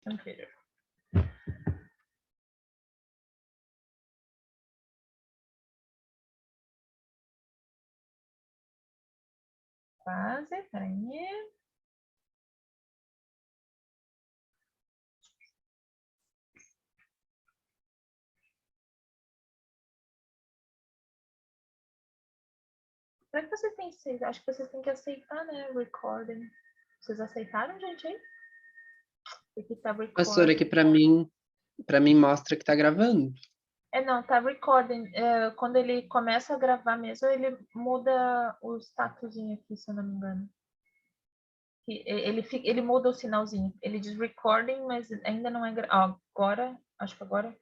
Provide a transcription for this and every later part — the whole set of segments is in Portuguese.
Computer. Quase, peraí. Será que vocês têm, acho que vocês têm que aceitar, né, recording. Vocês aceitaram, gente, aí? Aqui tá Pastor, recording. aqui para mim mostra que tá gravando. Não, tá recording. Quando ele começa a gravar mesmo, ele muda o statusinho aqui, se eu não me engano. Ele muda o sinalzinho. Ele diz recording, mas ainda não é... agora, acho que agora...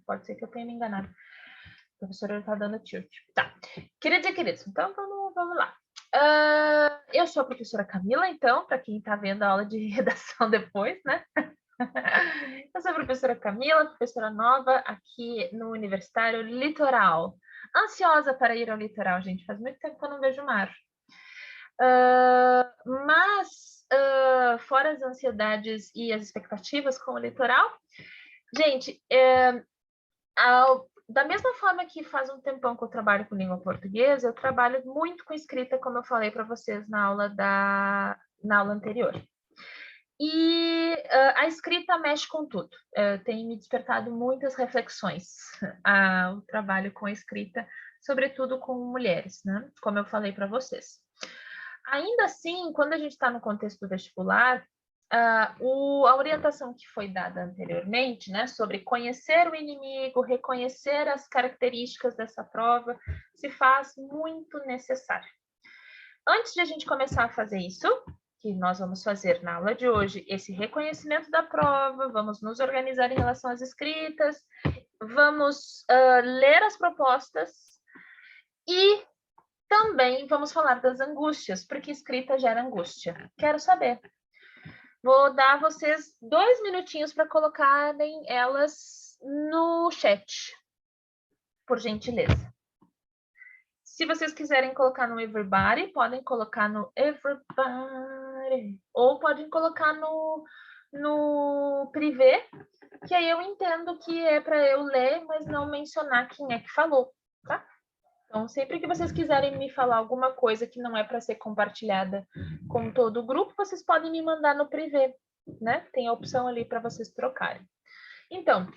pode ser que eu tenha me enganado. O professor está dando tilt. Tá. Queridos e queridos, então vamos lá. Eu sou a professora Camila, então, para quem está vendo a aula de redação depois, né? Eu sou a professora Camila, professora nova aqui no Universitário Litoral. Ansiosa para ir ao litoral, gente. Faz muito tempo que eu não vejo o mar. Mas, fora as ansiedades e as expectativas com o litoral, gente, da mesma forma que faz um tempão que eu trabalho com língua portuguesa, eu trabalho muito com escrita, como eu falei para vocês na aula anterior. E a escrita mexe com tudo. Tem me despertado muitas reflexões o trabalho com a escrita, sobretudo com mulheres, né? Como eu falei para vocês. Ainda assim, quando a gente está no contexto vestibular, a orientação que foi dada anteriormente, né, sobre conhecer o inimigo, reconhecer as características dessa prova, se faz muito necessário. Antes de a gente começar a fazer isso, que nós vamos fazer na aula de hoje, esse reconhecimento da prova, vamos nos organizar em relação às escritas, vamos ler as propostas e também vamos falar das angústias, porque escrita gera angústia. Quero saber. Vou dar a vocês 2 minutinhos para colocarem elas no chat, por gentileza. Se vocês quiserem colocar no Everybody, podem colocar no Everybody. Ou podem colocar no Privé, que aí eu entendo que é para eu ler, mas não mencionar quem é que falou, tá? Então, sempre que vocês quiserem me falar alguma coisa que não é para ser compartilhada com todo o grupo, vocês podem me mandar no privê, né? Tem a opção ali para vocês trocarem. Então,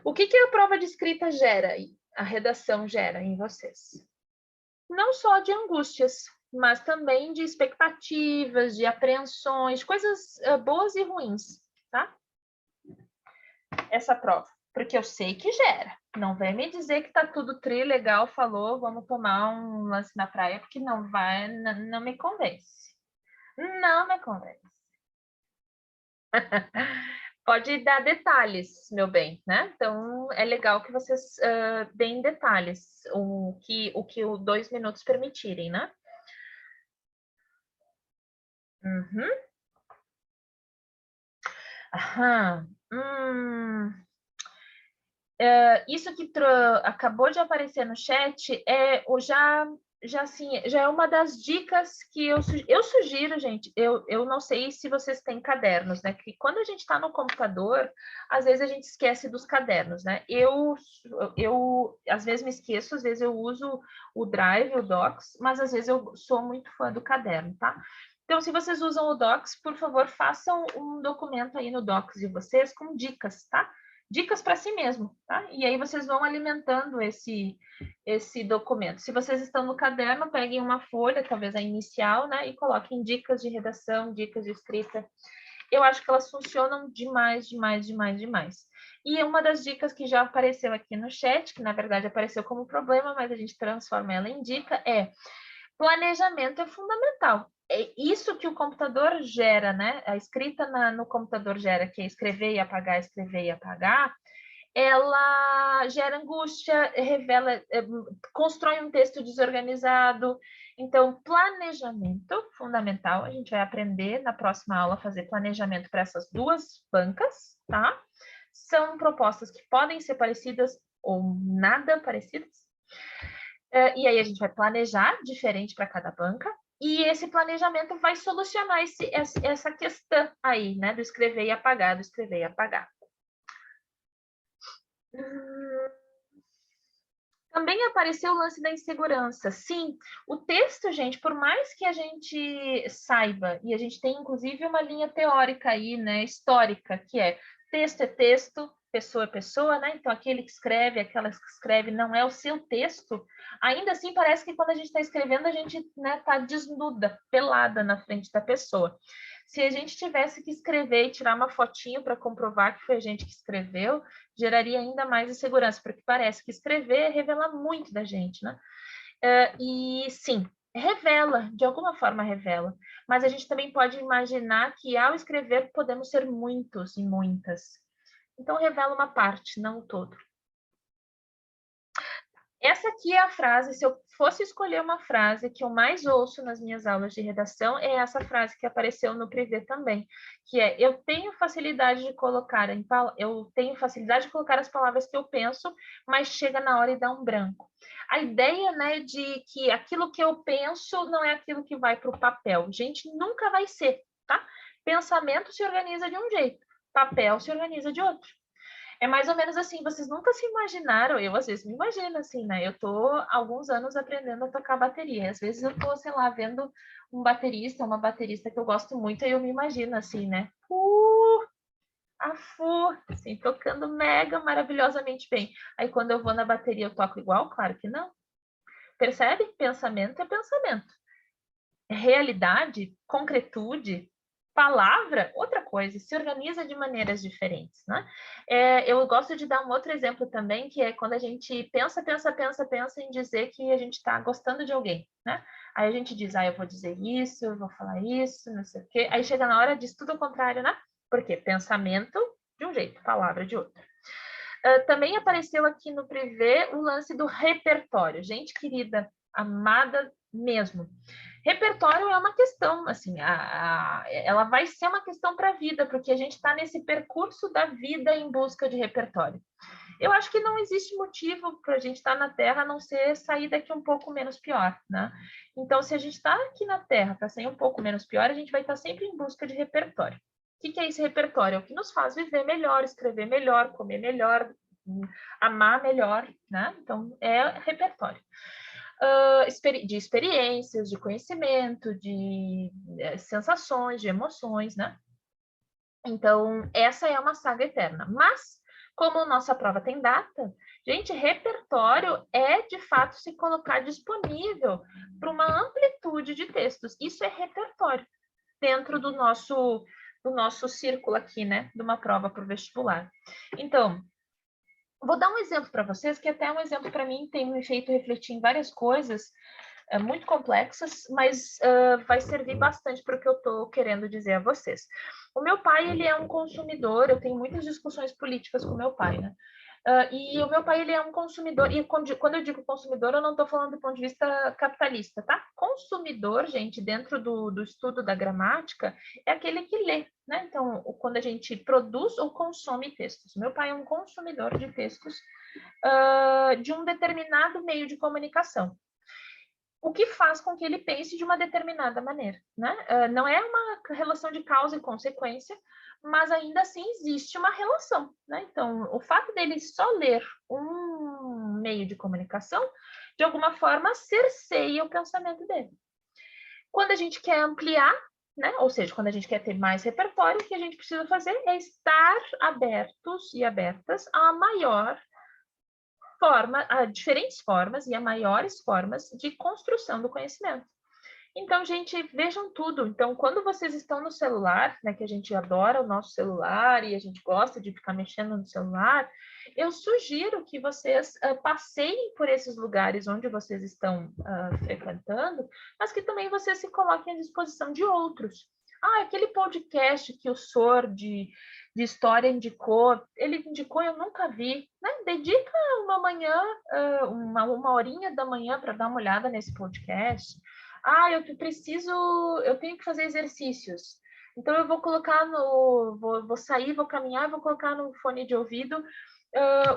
o que a prova de escrita gera, a redação gera em vocês? Não só de angústias, mas também de expectativas, de apreensões, coisas boas e ruins, tá? Essa prova. Porque eu sei que gera. Não vem me dizer que tá tudo legal, falou, vamos tomar um lance na praia, porque não vai, não me convence. Não me convence. Pode dar detalhes, meu bem, né? Então, é legal que vocês deem detalhes, o que os 2 minutos permitirem, né? Uhum. Aham. Isso que acabou de aparecer no chat já é uma das dicas que eu sugiro, gente. Eu não sei se vocês têm cadernos, né? Que quando a gente está no computador, às vezes a gente esquece dos cadernos, né? Eu às vezes me esqueço, às vezes eu uso o Drive, o Docs, mas às vezes eu sou muito fã do caderno, tá? Então, se vocês usam o Docs, por favor, façam um documento aí no Docs de vocês com dicas, tá? Dicas para si mesmo, tá? E aí vocês vão alimentando esse documento. Se vocês estão no caderno, peguem uma folha, talvez a inicial, né? E coloquem dicas de redação, dicas de escrita. Eu acho que elas funcionam demais, demais, demais, demais. E uma das dicas que já apareceu aqui no chat, que na verdade apareceu como problema, mas a gente transforma ela em dica, é planejamento é fundamental. É isso que o computador gera, né? A escrita no computador gera, que é escrever e apagar, ela gera angústia, revela, constrói um texto desorganizado. Então, planejamento fundamental. A gente vai aprender na próxima aula a fazer planejamento para essas 2 bancas, tá? São propostas que podem ser parecidas ou nada parecidas. E aí a gente vai planejar diferente para cada banca. E esse planejamento vai solucionar essa questão aí, né? Do escrever e apagar, do escrever e apagar. Também apareceu o lance da insegurança. Sim, o texto, gente, por mais que a gente saiba, e a gente tem inclusive uma linha teórica aí, né, histórica, que é texto, pessoa é pessoa, né? Então aquele que escreve, aquela que escreve não é o seu texto. Ainda assim, parece que quando a gente está escrevendo, a gente, né, tá desnuda, pelada na frente da pessoa. Se a gente tivesse que escrever e tirar uma fotinho para comprovar que foi a gente que escreveu, geraria ainda mais insegurança, porque parece que escrever revela muito da gente, né? E sim, revela, de alguma forma revela, mas a gente também pode imaginar que ao escrever podemos ser muitos e muitas. Então revela uma parte, não o todo. Essa aqui é a frase, se eu fosse escolher uma frase que eu mais ouço nas minhas aulas de redação, é essa frase que apareceu no Privê também, que é: eu tenho facilidade de colocar as palavras que eu penso, mas chega na hora e dá um branco. A ideia, né, de que aquilo que eu penso não é aquilo que vai para o papel. Gente, nunca vai ser, tá? Pensamento se organiza de um jeito, papel se organiza de outro. É mais ou menos assim, vocês nunca se imaginaram, eu às vezes me imagino assim, né? Eu tô há alguns anos aprendendo a tocar bateria. Às vezes eu tô, sei lá, vendo um baterista, uma baterista que eu gosto muito, e eu me imagino assim, né? Assim, tocando mega maravilhosamente bem. Aí quando eu vou na bateria eu toco igual? Claro que não. Percebe? Pensamento é pensamento. Realidade, concretude, palavra, outra coisa, se organiza de maneiras diferentes, né? Eu gosto de dar um outro exemplo também, que é quando a gente pensa em dizer que a gente está gostando de alguém, né? Aí a gente diz, eu vou dizer isso, eu vou falar isso, não sei o quê. Aí chega na hora, diz tudo ao contrário, né? Porque pensamento de um jeito, palavra de outro. Também apareceu aqui no Privê o lance do repertório. Gente querida, amada mesmo. Repertório é uma questão, assim, ela vai ser uma questão para a vida, porque a gente está nesse percurso da vida em busca de repertório. Eu acho que não existe motivo para a gente estar na Terra a não ser sair daqui um pouco menos pior, né? Então, se a gente está aqui na Terra para sair um pouco menos pior, a gente vai estar sempre em busca de repertório. O que é esse repertório? É o que nos faz viver melhor, escrever melhor, comer melhor, amar melhor, né? Então, é repertório. De experiências, de conhecimento, de sensações, de emoções, né? Então, essa é uma saga eterna. Mas, como nossa prova tem data, gente, repertório é, de fato, se colocar disponível para uma amplitude de textos. Isso é repertório dentro do nosso círculo aqui, né? De uma prova para o vestibular. Então, vou dar um exemplo para vocês, que até é um exemplo para mim, tem me feito refletir em várias coisas muito complexas, mas vai servir bastante para o que eu estou querendo dizer a vocês. O meu pai, ele é um consumidor, eu tenho muitas discussões políticas com o meu pai, né? E o meu pai, ele é um consumidor, e quando eu digo consumidor, eu não estou falando do ponto de vista capitalista, tá? Consumidor, gente, dentro do estudo da gramática, é aquele que lê, né? Então, quando a gente produz ou consome textos. Meu pai é um consumidor de textos de um determinado meio de comunicação. O que faz com que ele pense de uma determinada maneira, né? Não é uma relação de causa e consequência, mas ainda assim existe uma relação, né? Então, o fato dele só ler um meio de comunicação, de alguma forma, cerceia o pensamento dele. Quando a gente quer ampliar, né? Ou seja, quando a gente quer ter mais repertório, o que a gente precisa fazer é estar abertos e abertas a maior a diferentes formas e a maiores formas de construção do conhecimento. Então, gente, vejam tudo. Então, quando vocês estão no celular, né, que a gente adora o nosso celular e a gente gosta de ficar mexendo no celular, eu sugiro que vocês passeiem por esses lugares onde vocês estão frequentando, mas que também vocês se coloquem à disposição de outros. Aquele podcast que o Sor de história indicou, ele indicou, eu nunca vi, né? Dedica uma manhã, uma horinha da manhã para dar uma olhada nesse podcast. Eu tenho que fazer exercícios. Então eu vou colocar vou sair, vou caminhar, vou colocar no fone de ouvido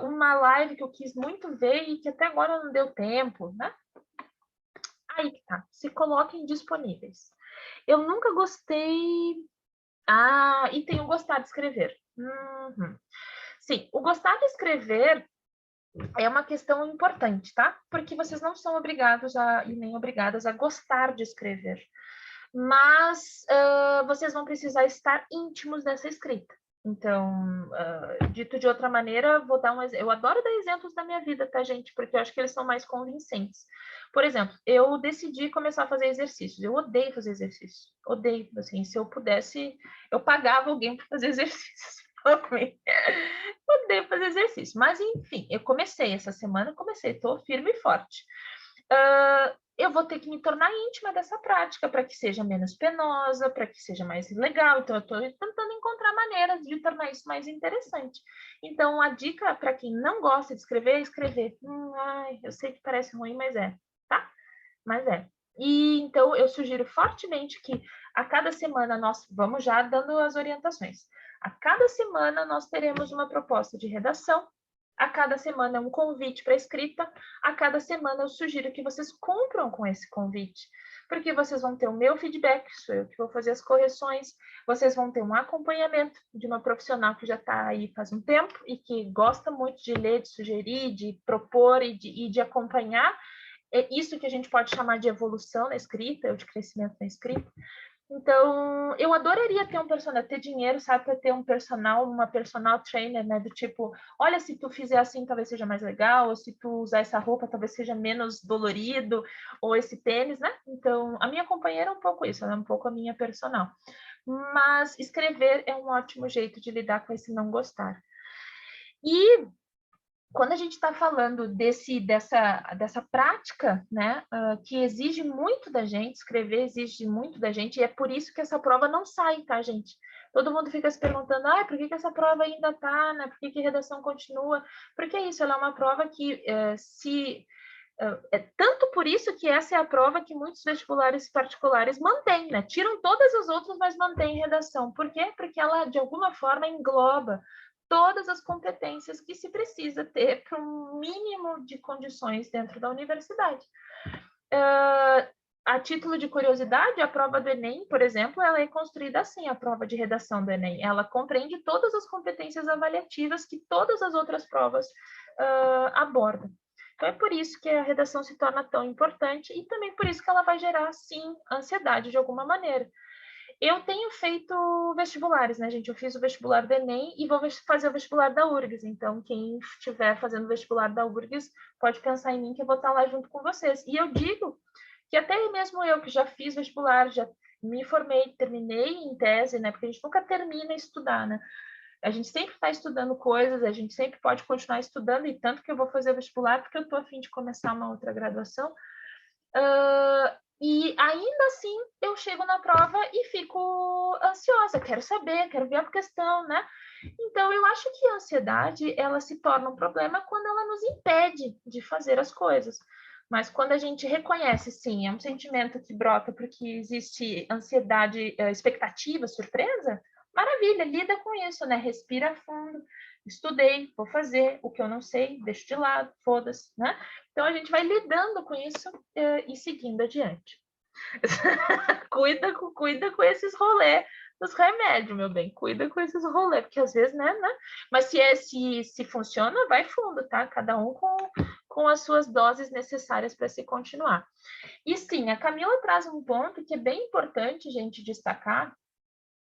uma live que eu quis muito ver e que até agora não deu tempo, né? Aí que tá, se coloquem disponíveis. Eu nunca gostei... e tenho gostado de escrever. Sim, o gostar de escrever é uma questão importante, tá? Porque vocês não são obrigados e nem obrigadas a gostar de escrever. Mas vocês vão precisar estar íntimos dessa escrita. Então, dito de outra maneira, vou dar um exemplo. Eu adoro dar exemplos da minha vida, tá, gente? Porque eu acho que eles são mais convincentes. Por exemplo, eu decidi começar a fazer exercícios. Eu odeio fazer exercícios. Odeio, assim, se eu pudesse, eu pagava alguém para fazer exercícios para mim. Odeio fazer exercício. Mas, enfim, eu comecei essa semana, estou firme e forte. Eu vou ter que me tornar íntima dessa prática para que seja menos penosa, para que seja mais legal. Então, eu estou tentando encontrar maneiras de tornar isso mais interessante. Então, a dica para quem não gosta de escrever é escrever. Eu sei que parece ruim, mas é, tá? Mas é. E então, eu sugiro fortemente que a cada semana nós vamos já dando as orientações. A cada semana nós teremos uma proposta de redação. A cada semana um convite para escrita. A cada semana eu sugiro que vocês cumpram com esse convite, porque vocês vão ter o meu feedback, sou eu que vou fazer as correções, vocês vão ter um acompanhamento de uma profissional que já está aí faz um tempo e que gosta muito de ler, de sugerir, de propor e de acompanhar. É isso que a gente pode chamar de evolução na escrita, ou de crescimento na escrita. Então, eu adoraria ter um personal, ter dinheiro, sabe, para ter uma personal trainer, né, do tipo, olha, se tu fizer assim, talvez seja mais legal, ou se tu usar essa roupa, talvez seja menos dolorido, ou esse tênis, né? Então, a minha companheira é um pouco isso, ela é um pouco a minha personal. Mas escrever é um ótimo jeito de lidar com esse não gostar. E quando a gente está falando dessa prática, né, que exige muito da gente, escrever exige muito da gente, e é por isso que essa prova não sai, tá, gente? Todo mundo fica se perguntando, por que essa prova ainda tá, né? Por que a redação continua? Porque é isso, ela é uma prova que é tanto por isso que essa é a prova que muitos vestibulares particulares mantêm, né? Tiram todas as outras, mas mantêm redação. Por quê? Porque ela, de alguma forma, engloba todas as competências que se precisa ter para um mínimo de condições dentro da universidade. A título de curiosidade, a prova do Enem, por exemplo, ela é construída assim, a prova de redação do Enem. Ela compreende todas as competências avaliativas que todas as outras provas abordam. Então, é por isso que a redação se torna tão importante e também por isso que ela vai gerar, sim, ansiedade de alguma maneira. Eu tenho feito vestibulares, né, gente? Eu fiz o vestibular do Enem e vou fazer o vestibular da URGS. Então, quem estiver fazendo o vestibular da URGS pode pensar em mim que eu vou estar lá junto com vocês. E eu digo que até mesmo eu que já fiz vestibular, já me formei, terminei em tese, né? Porque a gente nunca termina estudar, né? A gente sempre está estudando coisas, a gente sempre pode continuar estudando, e tanto que eu vou fazer o vestibular porque eu estou a fim de começar uma outra graduação. E ainda assim eu chego na prova e fico ansiosa, quero saber, quero ver a questão, né? Então eu acho que a ansiedade ela se torna um problema quando ela nos impede de fazer as coisas. Mas quando a gente reconhece, sim, é um sentimento que brota porque existe ansiedade, expectativa, surpresa, maravilha, lida com isso, né? Respira fundo, estudei, vou fazer, o que eu não sei, deixo de lado, foda-se, né? Então a gente vai lidando com isso e seguindo adiante. cuida com esses rolês dos remédios, meu bem. Cuida com esses rolês, porque às vezes, né? Mas se funciona, vai fundo, tá? Cada um com as suas doses necessárias para se continuar. E sim, a Camila traz um ponto que é bem importante, gente, destacar,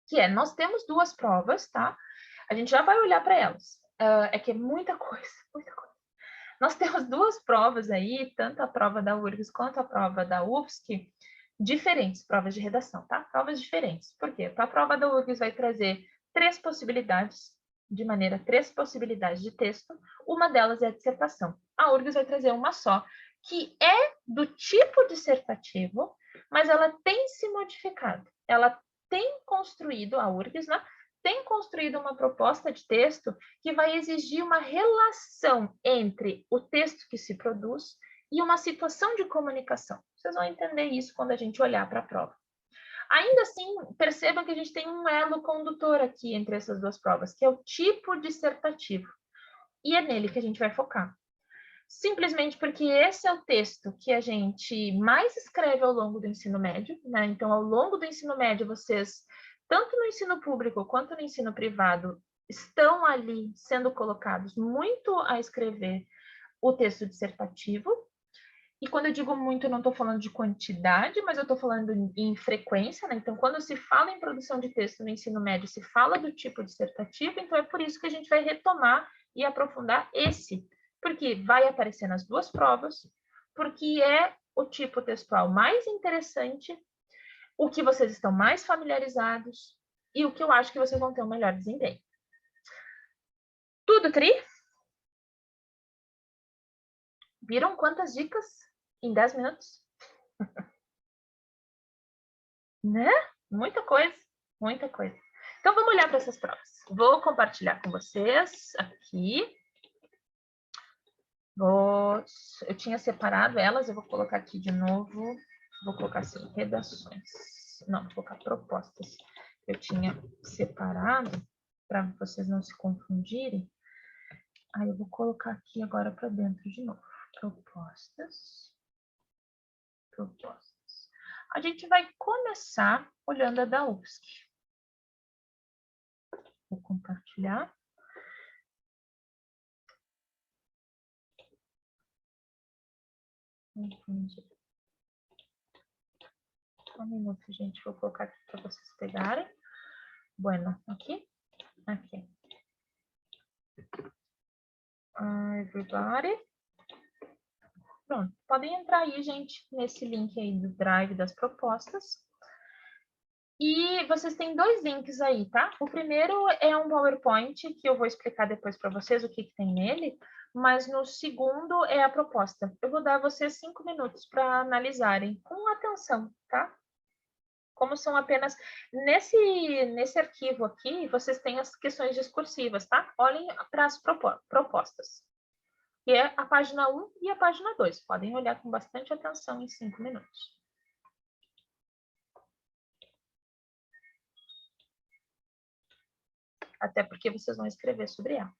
que é, nós temos duas provas, tá? A gente já vai olhar para elas. É que é muita coisa, muita coisa. Nós temos duas provas aí, tanto a prova da URGS quanto a prova da UFSC, diferentes provas de redação, tá? Provas diferentes. Por quê? A prova da URGS vai trazer três possibilidades de texto. Uma delas é a dissertação. A URGS vai trazer uma só, que é do tipo dissertativo, mas ela tem se modificado. Ela tem construído, a URGS, né? Tem construído uma proposta de texto que vai exigir uma relação entre o texto que se produz e uma situação de comunicação. Vocês vão entender isso quando a gente olhar para a prova. Ainda assim, percebam que a gente tem um elo condutor aqui entre essas duas provas, que é o tipo dissertativo. E é nele que a gente vai focar. simplesmente porque esse é o texto que a gente mais escreve ao longo do ensino médio, né? Então, ao longo do ensino médio, vocês, tanto no ensino público quanto no ensino privado, estão ali sendo colocados muito a escrever o texto dissertativo. E quando eu digo muito, eu não estou falando de quantidade, mas eu estou falando em frequência, né? Então, quando se fala em produção de texto no ensino médio, se fala do tipo dissertativo, então é por isso que a gente vai retomar e aprofundar esse, porque vai aparecer nas duas provas, porque é o tipo textual mais interessante, o que vocês estão mais familiarizados e o que eu acho que vocês vão ter um melhor desempenho. Tudo, Tri? Viram quantas dicas em 10 minutos? Né? Muita coisa, muita coisa. Então, vamos olhar para essas provas. Vou compartilhar com vocês aqui. Eu tinha separado elas, eu vou colocar aqui de novo. Vou colocar assim, redações. Não, vou colocar propostas. Eu tinha separado, para vocês não se confundirem. Aí eu vou colocar aqui agora para dentro de novo. Propostas. Propostas. A gente vai começar olhando a da UFSC. Vou compartilhar. Entendi. Um minuto, gente. Vou colocar aqui para vocês pegarem. Bueno, aqui. Aqui. Everybody. Pronto. Podem entrar aí, gente, nesse link aí do Drive das propostas. E vocês têm dois links aí, tá? O primeiro é um PowerPoint, que eu vou explicar depois para vocês o que tem nele, mas no segundo é a proposta. Eu vou dar a vocês 5 minutos para analisarem com atenção, tá? Como são apenas... Nesse arquivo aqui, vocês têm as questões discursivas, tá? Olhem para as propostas. Que é a página 1 e a página 2. Podem olhar com bastante atenção em 5 minutos. Até porque vocês vão escrever sobre ela.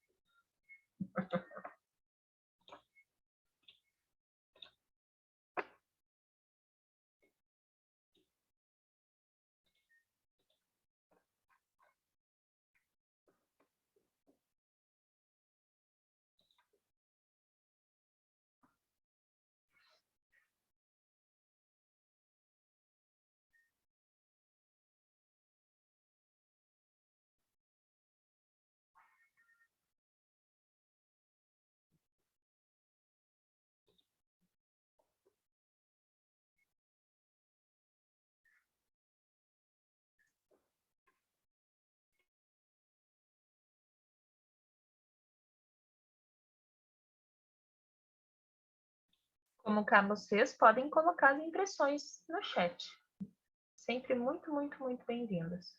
Como cá vocês podem colocar as impressões no chat. Sempre muito, muito, muito bem-vindas.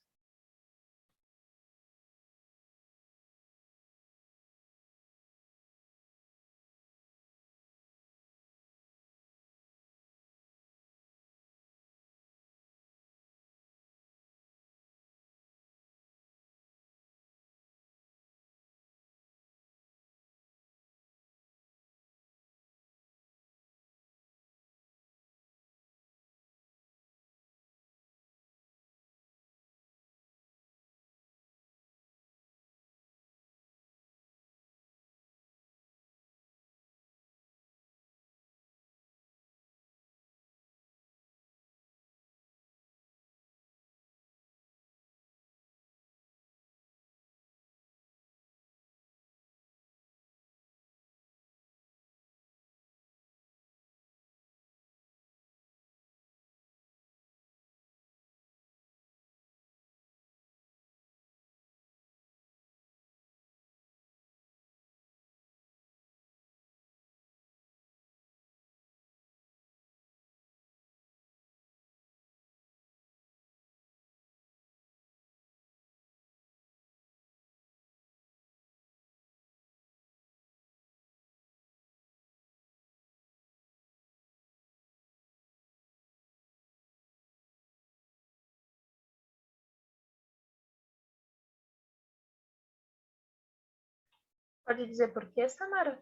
Pode dizer por quê, Samara?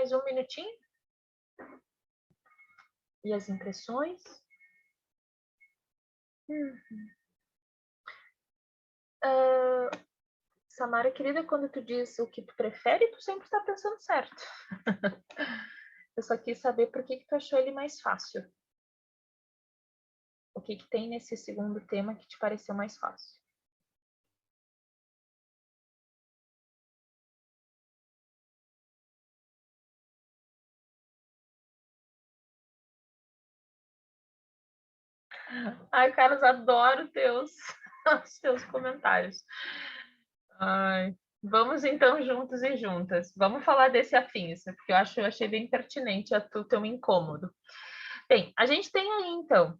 mais um minutinho. E as impressões? Samara, querida, quando tu diz o que tu prefere, tu sempre está pensando certo. Eu só quis saber por que tu achou ele mais fácil. O que tem nesse segundo tema que te pareceu mais fácil? Ai, Carlos, adoro os teus comentários. Ai, vamos então juntos e juntas. Vamos falar desse afins, porque eu achei bem pertinente o teu incômodo. Bem, a gente tem aí então,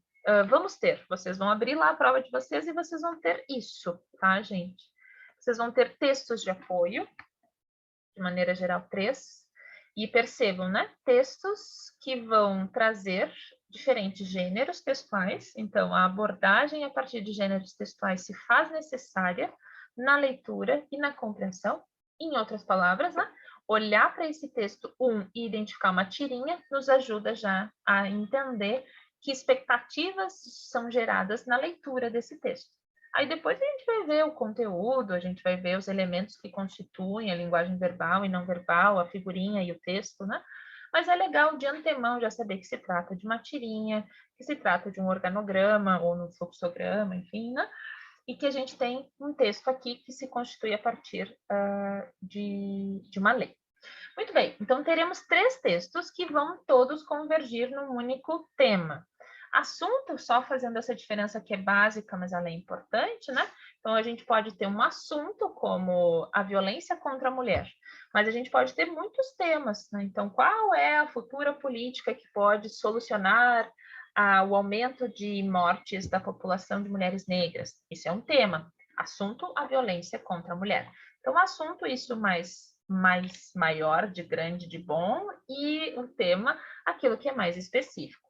vamos ter, vocês vão abrir lá a prova de vocês e vocês vão ter isso, tá, gente? Vocês vão ter textos de apoio, de maneira geral, 3, e percebam, né? Textos que vão trazer diferentes gêneros textuais, então a abordagem a partir de gêneros textuais se faz necessária na leitura e na compreensão. Em outras palavras, né? Olhar para esse texto e identificar uma tirinha nos ajuda já a entender que expectativas são geradas na leitura desse texto. Aí depois a gente vai ver o conteúdo, a gente vai ver os elementos que constituem a linguagem verbal e não verbal, a figurinha e o texto, né? Mas é legal de antemão já saber que se trata de uma tirinha, que se trata de um organograma ou um fluxograma, enfim, né? E que a gente tem um texto aqui que se constitui a partir de uma lei. Muito bem, então teremos 3 textos que vão todos convergir num único tema. Assunto, só fazendo essa diferença que é básica, mas ela é importante, né? Então, a gente pode ter um assunto como a violência contra a mulher, mas a gente pode ter muitos temas, né? Então, qual é a futura política que pode solucionar o aumento de mortes da população de mulheres negras? Isso é um tema. Assunto, a violência contra a mulher. Então, assunto, isso mais maior, de grande, de bom, e o tema, aquilo que é mais específico.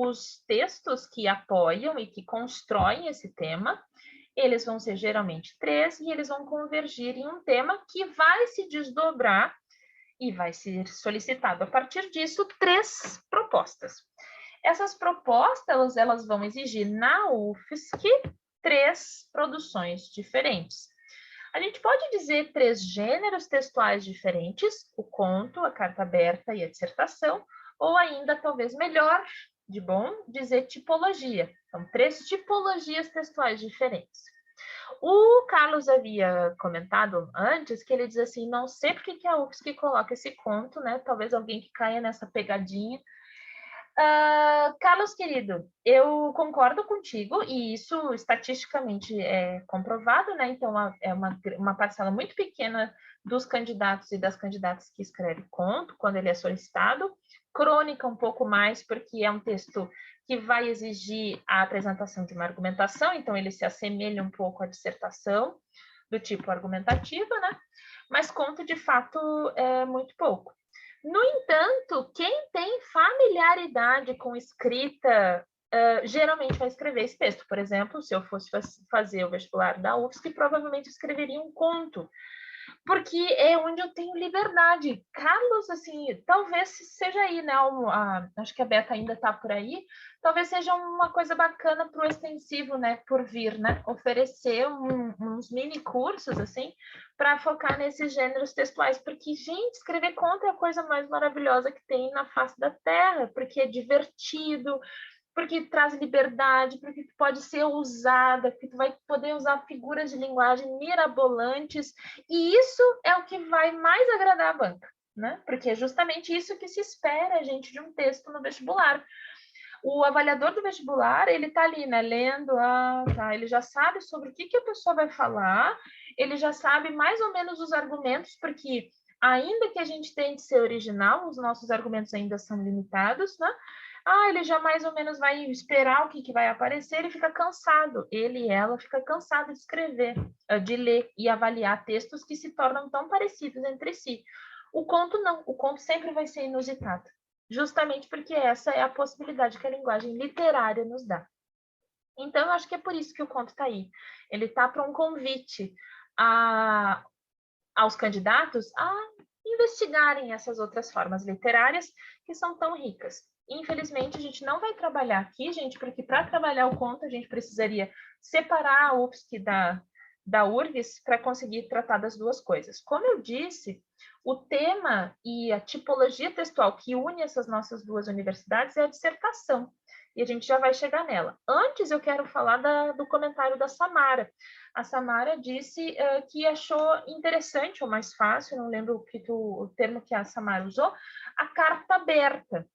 Os textos que apoiam e que constroem esse tema, eles vão ser geralmente 3 e eles vão convergir em um tema que vai se desdobrar e vai ser solicitado a partir disso 3 propostas. Essas propostas, elas vão exigir na UFSC 3 produções diferentes. A gente pode dizer 3 gêneros textuais diferentes, o conto, a carta aberta e a dissertação, ou ainda, talvez melhor, de bom, dizer tipologia. São 3 tipologias textuais diferentes. O Carlos havia comentado antes que ele diz assim, não sei porque que a UFSC coloca esse conto, né? Talvez alguém que caia nessa pegadinha. Carlos, querido, eu concordo contigo e isso estatisticamente é comprovado, né? Então, é uma parcela muito pequena dos candidatos e das candidatas que escreve conto, quando ele é solicitado. Crônica um pouco mais, porque é um texto que vai exigir a apresentação de uma argumentação, então ele se assemelha um pouco à dissertação, do tipo argumentativa, né? Mas conto, de fato, é muito pouco. No entanto, quem tem familiaridade com escrita, geralmente vai escrever esse texto. Por exemplo, se eu fosse fazer o vestibular da UFSC, provavelmente escreveria um conto, porque é onde eu tenho liberdade. Carlos, assim, talvez seja aí, né? Acho que a Beta ainda está por aí. Talvez seja uma coisa bacana para o extensivo, né? Por vir, né? Oferecer uns mini cursos, assim, para focar nesses gêneros textuais. Porque, gente, escrever conto é a coisa mais maravilhosa que tem na face da Terra, porque é divertido, porque traz liberdade, porque pode ser usada, porque tu vai poder usar figuras de linguagem mirabolantes, e isso é o que vai mais agradar a banca, né? Porque é justamente isso que se espera, gente, de um texto no vestibular. O avaliador do vestibular, ele tá ali, né, lendo, tá, ele já sabe sobre o que a pessoa vai falar, ele já sabe mais ou menos os argumentos, porque ainda que a gente tente ser original, os nossos argumentos ainda são limitados, né? Ele já mais ou menos vai esperar o que vai aparecer, ele fica cansado, ele e ela fica cansado de escrever, de ler e avaliar textos que se tornam tão parecidos entre si. O conto não, o conto sempre vai ser inusitado, justamente porque essa é a possibilidade que a linguagem literária nos dá. Então, eu acho que é por isso que o conto está aí. Ele está para um convite aos candidatos a investigarem essas outras formas literárias que são tão ricas. Infelizmente, a gente não vai trabalhar aqui, gente, porque para trabalhar o conto, a gente precisaria separar a UFSC da URGS para conseguir tratar das duas coisas. Como eu disse, o tema e a tipologia textual que une essas nossas duas universidades é a dissertação. E a gente já vai chegar nela. Antes, eu quero falar do comentário da Samara. A Samara disse que achou interessante, ou mais fácil, não lembro o termo que a Samara usou, a carta aberta.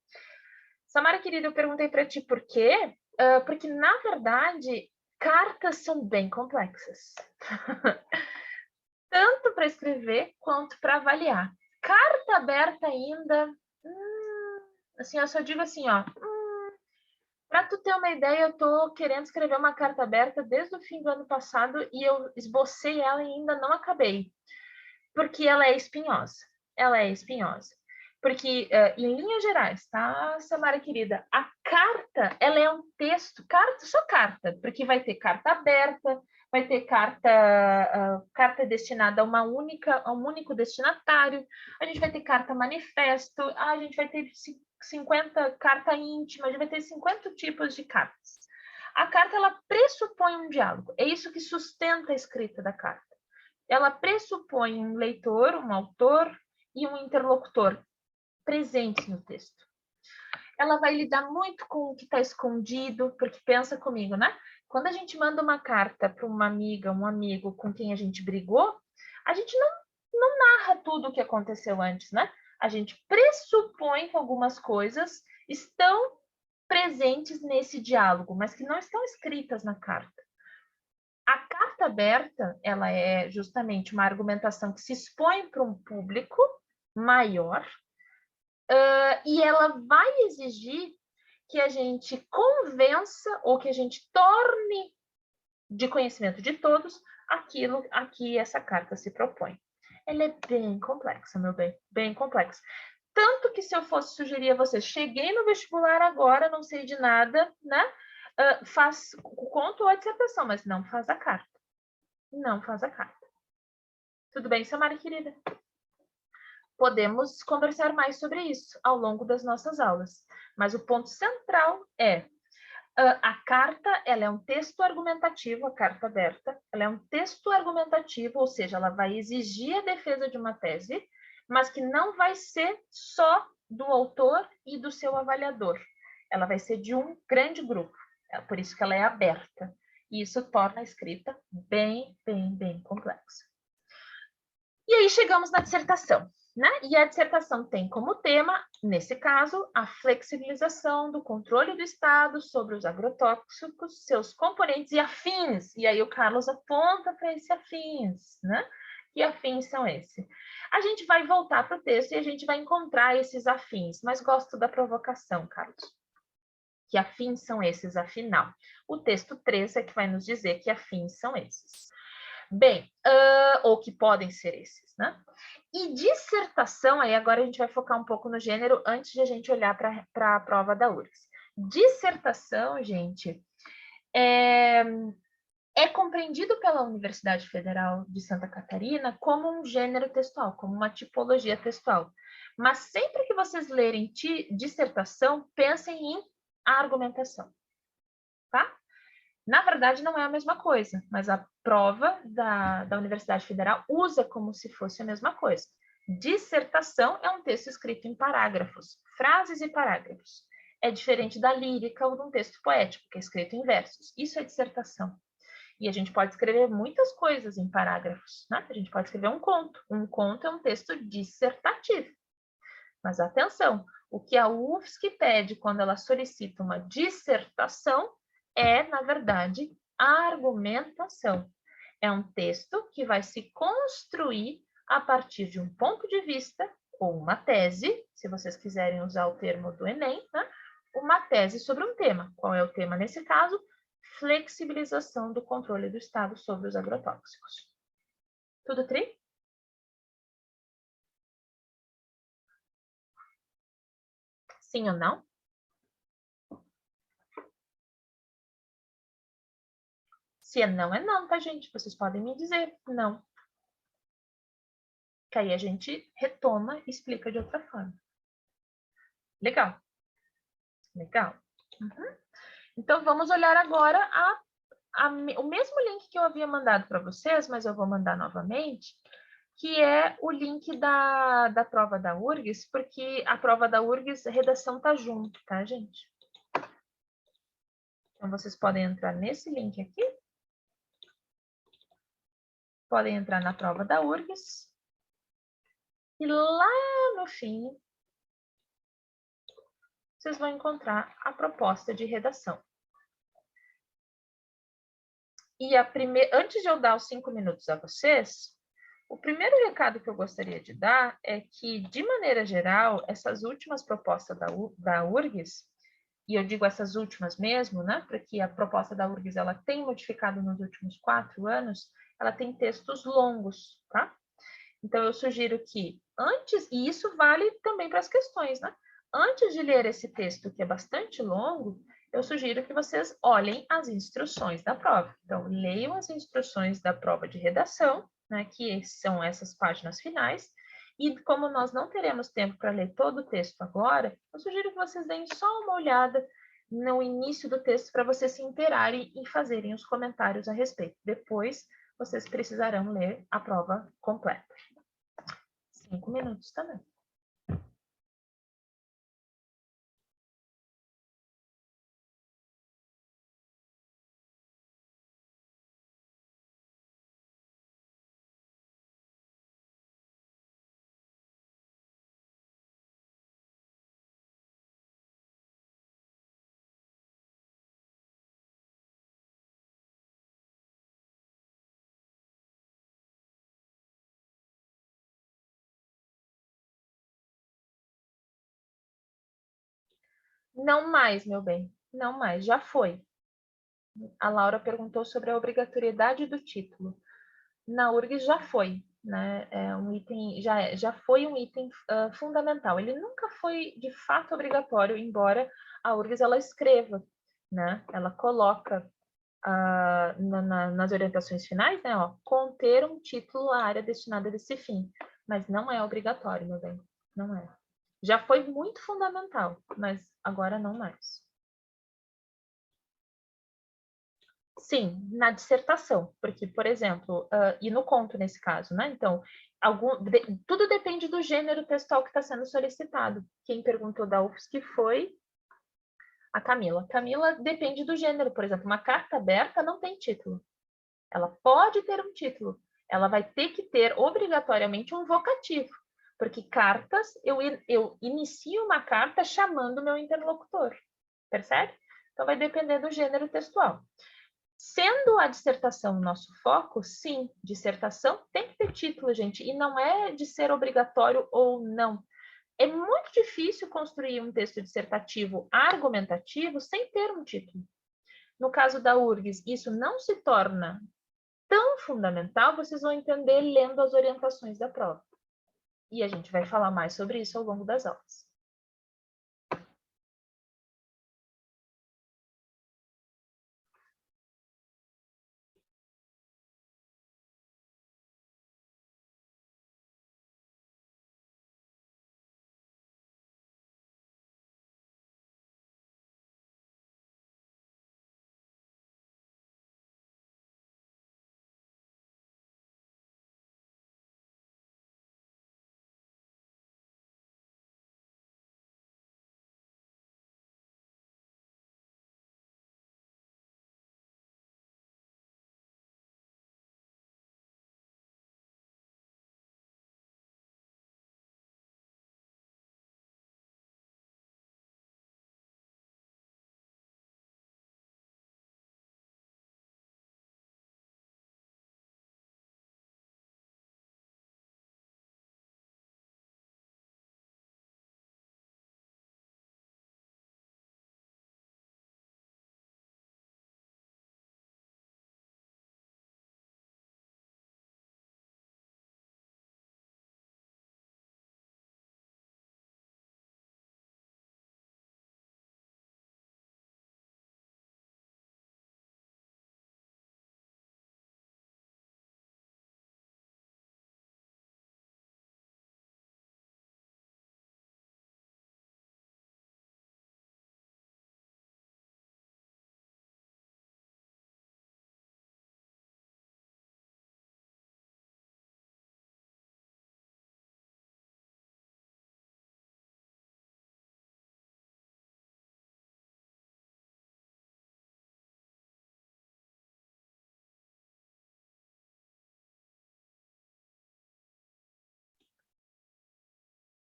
Samara, querida, eu perguntei para ti por quê? Porque, na verdade, cartas são bem complexas. Tanto para escrever quanto para avaliar. Carta aberta ainda, assim, eu só digo assim, ó, para tu ter uma ideia, eu estou querendo escrever uma carta aberta desde o fim do ano passado e eu esbocei ela e ainda não acabei, porque ela é espinhosa. Ela é espinhosa. Porque, em linhas gerais, tá, Samara querida, a carta, ela é um texto, carta, só carta, porque vai ter carta aberta, vai ter carta destinada a um único destinatário, a gente vai ter carta manifesto, a gente vai ter 50 carta íntima, a gente vai ter 50 tipos de cartas. A carta, ela pressupõe um diálogo, é isso que sustenta a escrita da carta. Ela pressupõe um leitor, um autor e um interlocutor presentes no texto. Ela vai lidar muito com o que está escondido, porque pensa comigo, né? Quando a gente manda uma carta para uma amiga, um amigo com quem a gente brigou, a gente não narra tudo o que aconteceu antes, né? A gente pressupõe que algumas coisas estão presentes nesse diálogo, mas que não estão escritas na carta. A carta aberta, ela é justamente uma argumentação que se expõe para um público maior, e ela vai exigir que a gente convença ou que a gente torne de conhecimento de todos aquilo a que essa carta se propõe. Ela é bem complexa, meu bem, bem complexa. Tanto que se eu fosse sugerir a vocês, cheguei no vestibular agora, não sei de nada, né? Faz o conto ou a dissertação, mas não faz a carta. Não faz a carta. Tudo bem, Samara, querida? Podemos conversar mais sobre isso ao longo das nossas aulas. Mas o ponto central é a carta, ela é um texto argumentativo, a carta aberta, ela é um texto argumentativo, ou seja, ela vai exigir a defesa de uma tese, mas que não vai ser só do autor e do seu avaliador. Ela vai ser de um grande grupo, por isso que ela é aberta. E isso torna a escrita bem, bem, bem complexa. E aí chegamos na dissertação, né? E a dissertação tem como tema, nesse caso, a flexibilização do controle do Estado sobre os agrotóxicos, seus componentes e afins. E aí o Carlos aponta para esse afins, né? Que afins são esses? A gente vai voltar para o texto e a gente vai encontrar esses afins, mas gosto da provocação, Carlos. Que afins são esses, afinal? O texto 3 é que vai nos dizer que afins são esses. Bem, ou que podem ser esses, né? E dissertação, aí agora a gente vai focar um pouco no gênero antes de a gente olhar para a prova da URGS. Dissertação, gente, é compreendido pela Universidade Federal de Santa Catarina como um gênero textual, como uma tipologia textual. Mas sempre que vocês lerem dissertação, pensem em argumentação, tá? Na verdade, não é a mesma coisa, mas a prova da Universidade Federal usa como se fosse a mesma coisa. Dissertação é um texto escrito em parágrafos, frases e parágrafos. É diferente da lírica ou de um texto poético, que é escrito em versos. Isso é dissertação. E a gente pode escrever muitas coisas em parágrafos, né? A gente pode escrever um conto. Um conto é um texto dissertativo. Mas atenção, o que a UFSC pede quando ela solicita uma dissertação é, na verdade, argumentação. É um texto que vai se construir a partir de um ponto de vista ou uma tese, se vocês quiserem usar o termo do Enem, né? Uma tese sobre um tema. Qual é o tema nesse caso? Flexibilização do controle do Estado sobre os agrotóxicos. Tudo tri? Sim ou não? Se é não, tá, gente? Vocês podem me dizer não. que aí a gente retoma e explica de outra forma. Legal. Legal. Uhum. Então, vamos olhar agora o mesmo link que eu havia mandado para vocês, mas eu vou mandar novamente, que é o link da prova da URGS, porque a prova da URGS, a redação tá junto, tá, gente? Então, vocês podem entrar nesse link aqui. Podem entrar na prova da URGS. E lá no fim, vocês vão encontrar a proposta de redação. E antes de eu dar os 5 minutos a vocês, o primeiro recado que eu gostaria de dar é que, de maneira geral, essas últimas propostas da URGS, e eu digo essas últimas mesmo, né? Porque a proposta da URGS ela tem modificado nos últimos 4 anos, ela tem textos longos, tá? Então, eu sugiro que antes, e isso vale também para as questões, né? Antes de ler esse texto, que é bastante longo, eu sugiro que vocês olhem as instruções da prova. Então, leiam as instruções da prova de redação, né, que são essas páginas finais, e como nós não teremos tempo para ler todo o texto agora, eu sugiro que vocês deem só uma olhada no início do texto para vocês se inteirarem e fazerem os comentários a respeito. Depois, vocês precisarão ler a prova completa. 5 minutos também. Não mais, meu bem. Não mais. Já foi. A Laura perguntou sobre a obrigatoriedade do título. Na URGS já foi, né? É um item, já foi um item fundamental. Ele nunca foi de fato obrigatório, embora a URGS ela escreva, né? Ela coloca nas orientações finais, né? Ó, conter um título à área destinada a esse fim, mas não é obrigatório, meu bem. Não é. Já foi muito fundamental, mas agora não mais. Sim, na dissertação, porque, por exemplo, e no conto nesse caso, né? Então, tudo depende do gênero textual que está sendo solicitado. Quem perguntou da UFSC foi a Camila. Camila depende do gênero, por exemplo, uma carta aberta não tem título. Ela pode ter um título, ela vai ter que ter obrigatoriamente um vocativo, porque cartas, eu inicio uma carta chamando o meu interlocutor, percebe? Então, vai depender do gênero textual. Sendo a dissertação o nosso foco, sim, dissertação tem que ter título, gente, e não é de ser obrigatório ou não. É muito difícil construir um texto dissertativo argumentativo sem ter um título. No caso da URGS, isso não se torna tão fundamental, vocês vão entender lendo as orientações da prova. E a gente vai falar mais sobre isso ao longo das aulas.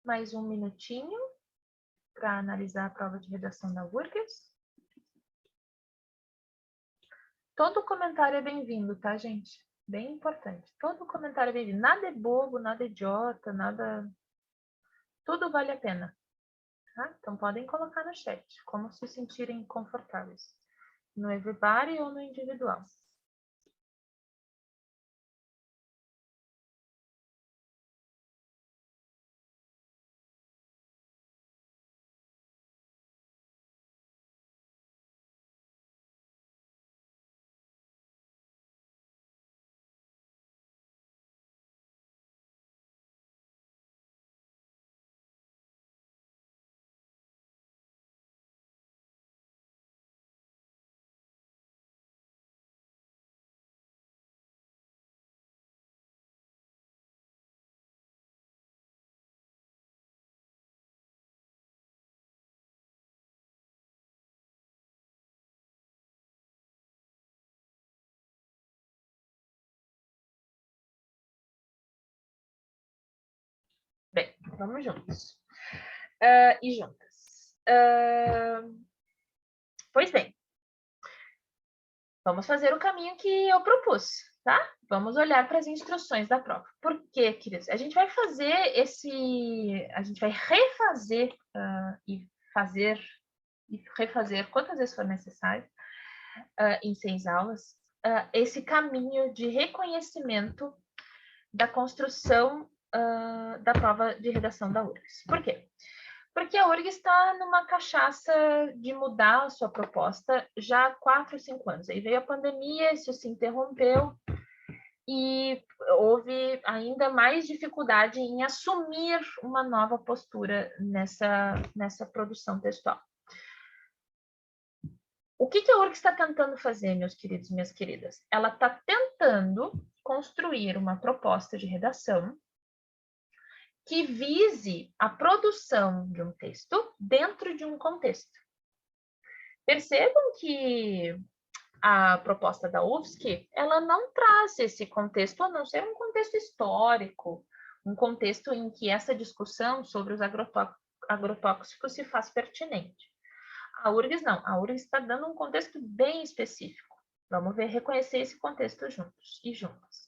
mais um minutinho para analisar a prova de redação da URGS. Todo comentário é bem-vindo, tá, gente? Bem importante. Todo comentário é bem-vindo. Nada é bobo, nada é idiota, nada... Tudo vale a pena. Tá? Então, podem colocar no chat, como se sentirem confortáveis. No everybody ou no individual. Bem, vamos juntos. E juntas. Pois bem. Vamos fazer o caminho que eu propus, tá? Vamos olhar para as instruções da prova. Por quê, queridos? A gente vai fazer a gente vai refazer e refazer quantas vezes for necessário em 6 aulas esse caminho de reconhecimento da construção da prova de redação da URGS. Por quê? Porque a URGS está numa cachaça de mudar a sua proposta já há 4 ou 5 anos. Aí veio a pandemia, isso se interrompeu e houve ainda mais dificuldade em assumir uma nova postura nessa produção textual. O que a URGS está tentando fazer, meus queridos e minhas queridas? Ela está tentando construir uma proposta de redação que vise a produção de um texto dentro de um contexto. Percebam que a proposta da UFSC, ela não traz esse contexto, a não ser um contexto histórico, um contexto em que essa discussão sobre os agrotóxicos se faz pertinente. A URGS não, a URGS está dando um contexto bem específico. Vamos reconhecer esse contexto juntos e juntas.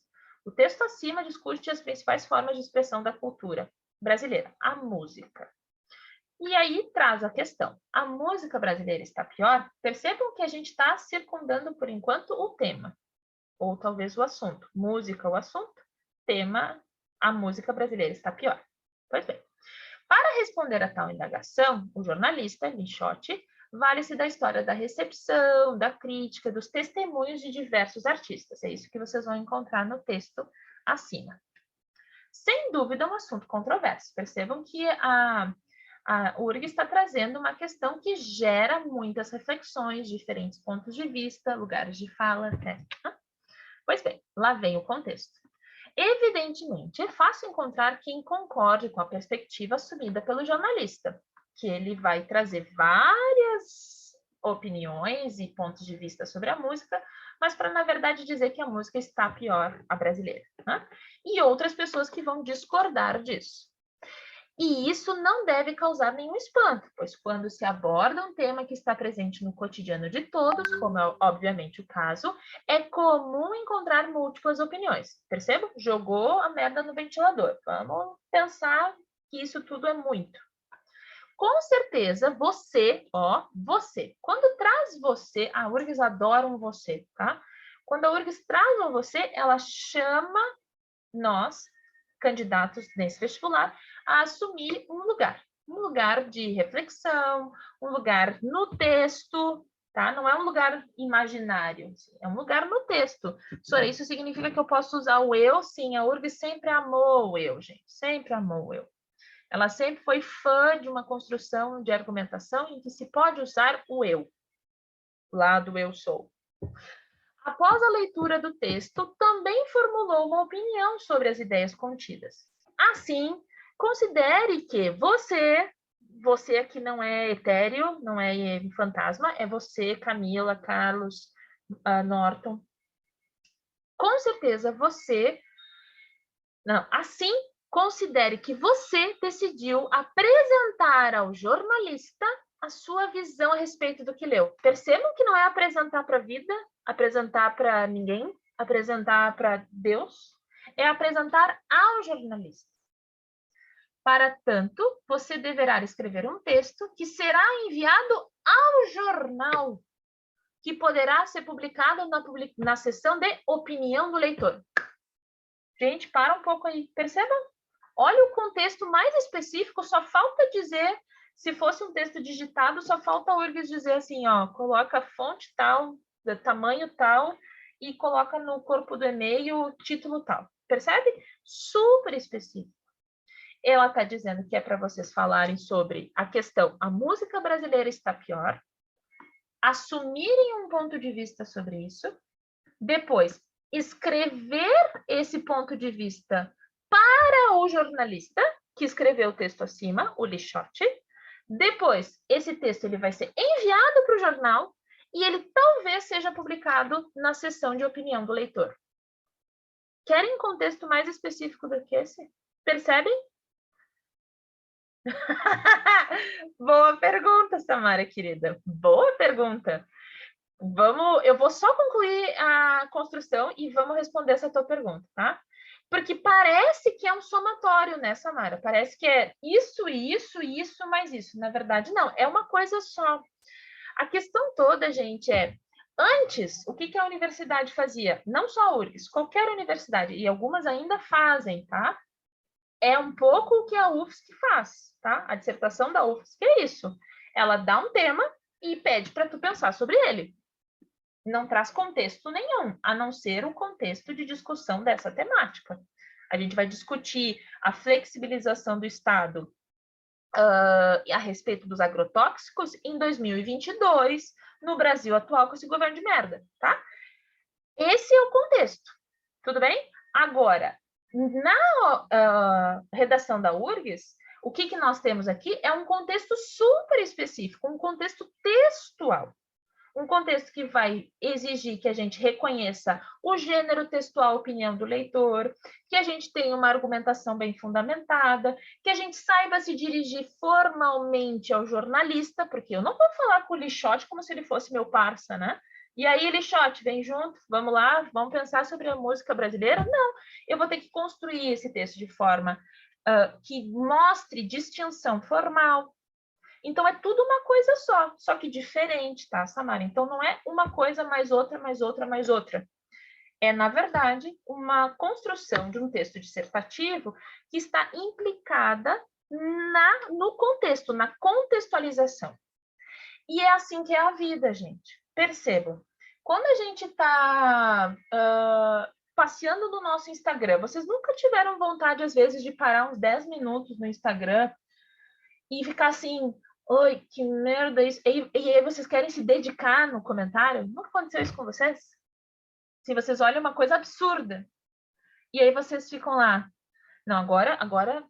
O texto acima discute as principais formas de expressão da cultura brasileira, a música. E aí traz a questão, a música brasileira está pior? Percebam que a gente está circundando, por enquanto, o tema, ou talvez o assunto. Música, o assunto, tema, a música brasileira está pior. Pois bem, para responder a tal indagação, o jornalista Michotti vale-se da história da recepção, da crítica, dos testemunhos de diversos artistas. É isso que vocês vão encontrar no texto acima. Sem dúvida, é um assunto controverso. Percebam que a URGS está trazendo uma questão que gera muitas reflexões, diferentes pontos de vista, lugares de fala, até. Pois bem, lá vem o contexto. Evidentemente, é fácil encontrar quem concorde com a perspectiva assumida pelo jornalista, que ele vai trazer várias opiniões e pontos de vista sobre a música, mas para, na verdade, dizer que a música está pior, a brasileira. Né? E outras pessoas que vão discordar disso. E isso não deve causar nenhum espanto, pois quando se aborda um tema que está presente no cotidiano de todos, como é obviamente o caso, é comum encontrar múltiplas opiniões. Perceba? Jogou a merda no ventilador. Vamos pensar que isso tudo é muito. Com certeza, você, quando traz você, a URGS adora um você, tá? Quando a URGS traz um você, ela chama nós, candidatos nesse vestibular, a assumir um lugar de reflexão, um lugar no texto, tá? Não é um lugar imaginário, é um lugar no texto. Sora, isso significa que eu posso usar o eu? Sim, a URGS sempre amou o eu, gente, sempre amou o eu. Ela sempre foi fã de uma construção de argumentação em que se pode usar o eu, lá do eu sou. Após a leitura do texto, também formulou uma opinião sobre as ideias contidas. Assim, considere que você aqui não é etéreo, não é fantasma, é você, Camila, Carlos, Norton. Com certeza você... Não, assim, considere que você decidiu apresentar ao jornalista a sua visão a respeito do que leu. Percebam que não é apresentar para a vida, apresentar para ninguém, apresentar para Deus, é apresentar ao jornalista. Para tanto, você deverá escrever um texto que será enviado ao jornal, que poderá ser publicado na seção de opinião do leitor. Gente, para um pouco aí, percebam? Olha o contexto mais específico, só falta dizer, se fosse um texto digitado, só falta o URGS dizer assim, ó, coloca fonte tal, tamanho tal, e coloca no corpo do e-mail título tal. Percebe? Super específico. Ela está dizendo que é para vocês falarem sobre a questão, a música brasileira está pior, assumirem um ponto de vista sobre isso, depois escrever esse ponto de vista para o jornalista que escreveu o texto acima, o Lixote. Depois, esse texto ele vai ser enviado para o jornal e ele talvez seja publicado na seção de opinião do leitor. Querem contexto mais específico do que esse? Percebem? Boa pergunta, Samara, querida. Boa pergunta. Eu vou só concluir a construção e vamos responder essa tua pergunta, tá? Porque parece que é um somatório, né, Samara? Parece que é isso, isso, mais isso. Na verdade, não. É uma coisa só. A questão toda, gente, é... Antes, o que a universidade fazia? Não só a URGS, qualquer universidade, e algumas ainda fazem, tá? É um pouco o que a UFSC faz, tá? A dissertação da UFSC é isso. Ela dá um tema e pede para tu pensar sobre ele. Não traz contexto nenhum, a não ser o contexto de discussão dessa temática. A gente vai discutir a flexibilização do Estado a respeito dos agrotóxicos em 2022, no Brasil atual, com esse governo de merda, tá? Esse é o contexto, tudo bem? Agora, na redação da URGS, o que nós temos aqui é um contexto super específico, um contexto textual. Um contexto que vai exigir que a gente reconheça o gênero textual, opinião do leitor, que a gente tenha uma argumentação bem fundamentada, que a gente saiba se dirigir formalmente ao jornalista, porque eu não vou falar com o Lixote como se ele fosse meu parça, né? E aí, Lixote, vem junto, vamos lá, vamos pensar sobre a música brasileira? Não, eu vou ter que construir esse texto de forma que mostre distinção formal. Então, é tudo uma coisa só que diferente, tá, Samara? Então, não é uma coisa mais outra, mais outra, mais outra. É, na verdade, uma construção de um texto dissertativo que está implicada no contexto, na contextualização. E é assim que é a vida, gente. Percebam. Quando a gente está passeando no nosso Instagram, vocês nunca tiveram vontade, às vezes, de parar uns 10 minutos no Instagram e ficar assim... Oi, que merda isso. E aí vocês querem se dedicar no comentário? Nunca aconteceu isso com vocês? Se vocês olham uma coisa absurda. E aí vocês ficam lá. Não, agora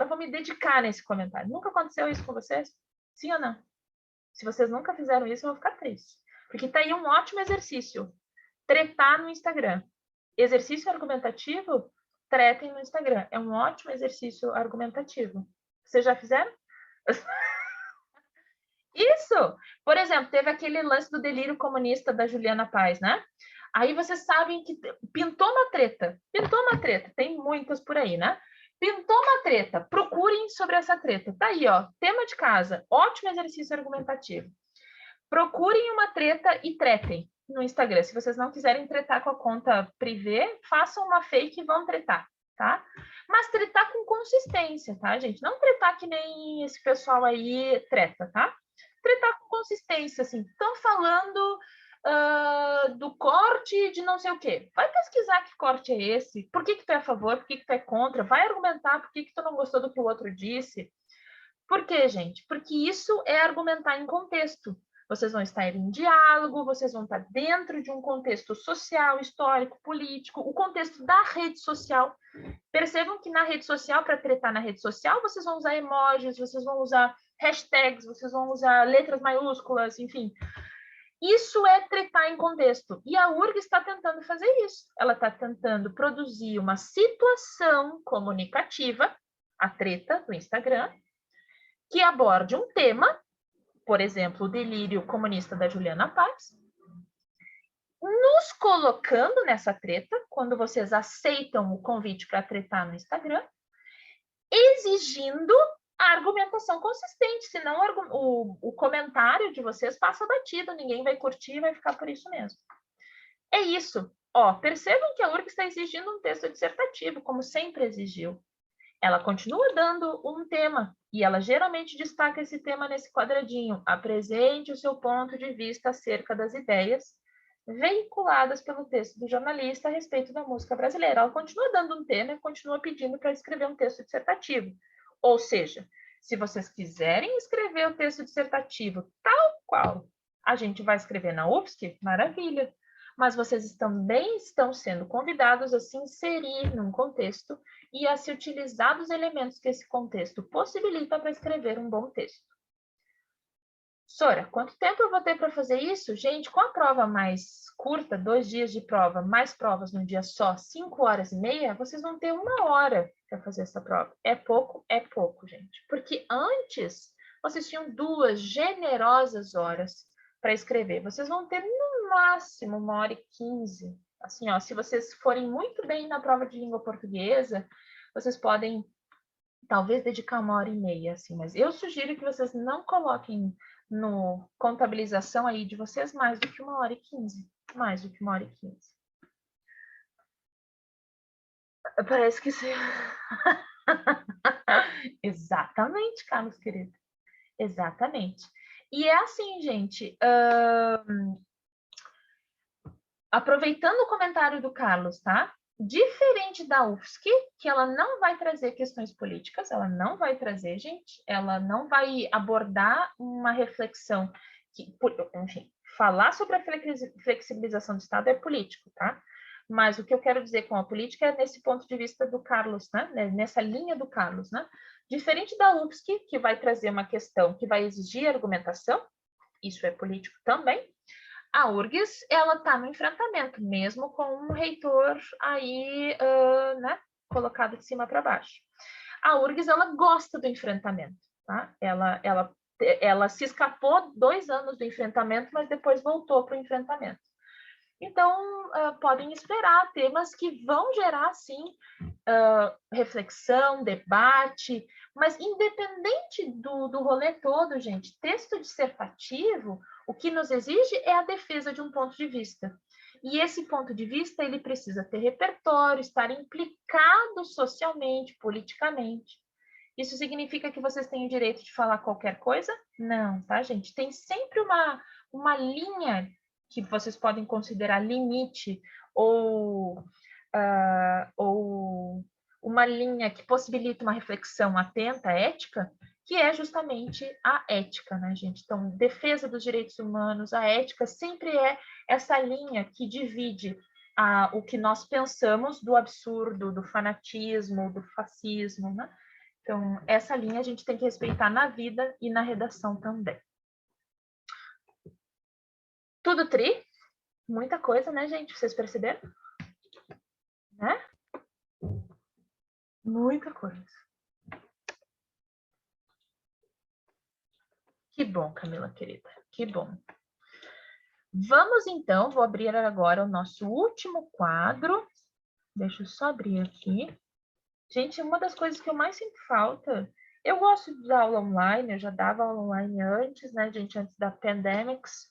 vou me dedicar nesse comentário. Nunca aconteceu isso com vocês? Sim ou não? Se vocês nunca fizeram isso, eu vou ficar triste. Porque tá aí um ótimo exercício. Tretar no Instagram. Exercício argumentativo, tretem no Instagram. É um ótimo exercício argumentativo. Vocês já fizeram? Isso! Por exemplo, teve aquele lance do delírio comunista da Juliana Paz, né? Aí vocês sabem que pintou uma treta, tem muitas por aí, né? Pintou uma treta, procurem sobre essa treta. Tá aí, ó, tema de casa, ótimo exercício argumentativo. Procurem uma treta e tretem no Instagram. Se vocês não quiserem tretar com a conta privê, façam uma fake e vão tretar, tá? Mas tretar com consistência, tá, gente? Não tretar que nem esse pessoal aí treta, tá? Tretar com consistência, assim, estão falando do corte de não sei o quê. Vai pesquisar que corte é esse, por que tu é a favor, por que tu é contra, vai argumentar por que tu não gostou do que o outro disse. Por quê, gente? Porque isso é argumentar em contexto. Vocês vão estar em diálogo, vocês vão estar dentro de um contexto social, histórico, político, o contexto da rede social. Percebam que na rede social, para tretar na rede social, vocês vão usar emojis, vocês vão usar hashtags, vocês vão usar letras maiúsculas, enfim. Isso é tretar em contexto. E a URGS está tentando fazer isso. Ela está tentando produzir uma situação comunicativa, a treta do Instagram, que aborde um tema, por exemplo, o delírio comunista da Juliana Paz, nos colocando nessa treta, quando vocês aceitam o convite para tretar no Instagram, exigindo a argumentação consistente, senão o comentário de vocês passa batido, ninguém vai curtir e vai ficar por isso mesmo. É isso. Ó, percebam que a URGS está exigindo um texto dissertativo, como sempre exigiu. Ela continua dando um tema, e ela geralmente destaca esse tema nesse quadradinho. Apresente o seu ponto de vista acerca das ideias veiculadas pelo texto do jornalista a respeito da música brasileira. Ela continua dando um tema e continua pedindo para escrever um texto dissertativo. Ou seja, se vocês quiserem escrever o texto dissertativo tal qual a gente vai escrever na UFSC, maravilha. Mas vocês também estão sendo convidados a se inserir num contexto e a se utilizar dos elementos que esse contexto possibilita para escrever um bom texto. Sora, quanto tempo eu vou ter para fazer isso? Gente, com a prova mais curta, 2 dias de prova, mais provas num dia só, 5 horas e meia, vocês vão ter 1 hora para fazer essa prova. É pouco, gente. Porque antes, vocês tinham 2 generosas horas para escrever. Vocês vão ter, no máximo, 1 hora e 15. Assim, ó, se vocês forem muito bem na prova de língua portuguesa, vocês podem, talvez, dedicar 1 hora e meia, assim. Mas eu sugiro que vocês não coloquem no contabilização aí de vocês mais do que 1 hora e 15. Mais do que 1 hora e 15. Parece que sim. Exatamente, Carlos, querido. Exatamente. E é assim, gente. Aproveitando o comentário do Carlos, tá? Diferente da UFSC, que ela não vai trazer questões políticas, ela não vai trazer, gente, ela não vai abordar uma reflexão que, enfim, falar sobre a flexibilização do Estado é político, tá? Mas o que eu quero dizer com a política é nesse ponto de vista do Carlos, né? Nessa linha do Carlos, né? Diferente da UFSC, que vai trazer uma questão que vai exigir argumentação, isso é político também. A URGS, ela está no enfrentamento, mesmo com um reitor aí, né, colocado de cima para baixo. A URGS, ela gosta do enfrentamento, tá? Ela se escapou 2 anos do enfrentamento, mas depois voltou para o enfrentamento. Então, podem esperar temas que vão gerar, sim, reflexão, debate, mas independente do rolê todo, gente, texto dissertativo, o que nos exige é a defesa de um ponto de vista. E esse ponto de vista, ele precisa ter repertório, estar implicado socialmente, politicamente. Isso significa que vocês têm o direito de falar qualquer coisa? Não, tá, gente? Tem sempre uma linha que vocês podem considerar limite ou uma linha que possibilita uma reflexão atenta, ética, que é justamente a ética, né, gente? Então, defesa dos direitos humanos, a ética sempre é essa linha que divide o que nós pensamos do absurdo, do fanatismo, do fascismo, né? Então, essa linha a gente tem que respeitar na vida e na redação também. Tudo tri? Muita coisa, né, gente? Vocês perceberam? Né? Muita coisa. Que bom, Camila, querida. Que bom. Vamos, então, vou abrir agora o nosso último quadro. Deixa eu só abrir aqui. Gente, uma das coisas que eu mais sinto falta, eu gosto de dar aula online, eu já dava aula online antes, né, gente, antes da pandemics,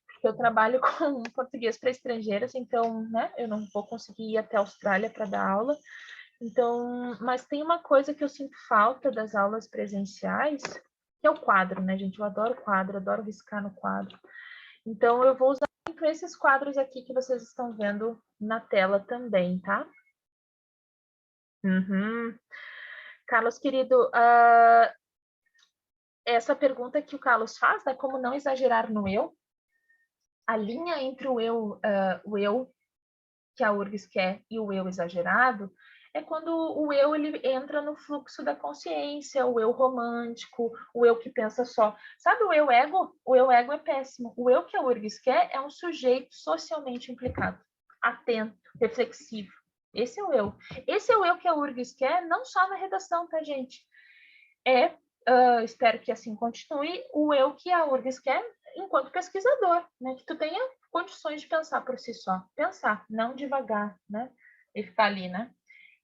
porque eu trabalho com português para estrangeiros, então, né, eu não vou conseguir ir até a Austrália para dar aula. Então, mas tem uma coisa que eu sinto falta das aulas presenciais, que é o quadro, né, gente? Eu adoro quadro, adoro riscar no quadro. Então, eu vou usar muito esses quadros aqui que vocês estão vendo na tela também, tá? Carlos, querido, essa pergunta que o Carlos faz, né, como não exagerar no eu, a linha entre o eu que a URGS quer e o eu exagerado, é quando o eu ele entra no fluxo da consciência, o eu romântico, o eu que pensa só. Sabe o eu ego? O eu ego é péssimo. O eu que a URGS quer é um sujeito socialmente implicado, atento, reflexivo. Esse é o eu. Esse é o eu que a URGS quer, não só na redação, tá, gente? Espero que assim continue, o eu que a URGS quer enquanto pesquisador, né? Que tu tenha condições de pensar por si só. Pensar, não devagar, né? E ficar ali, né?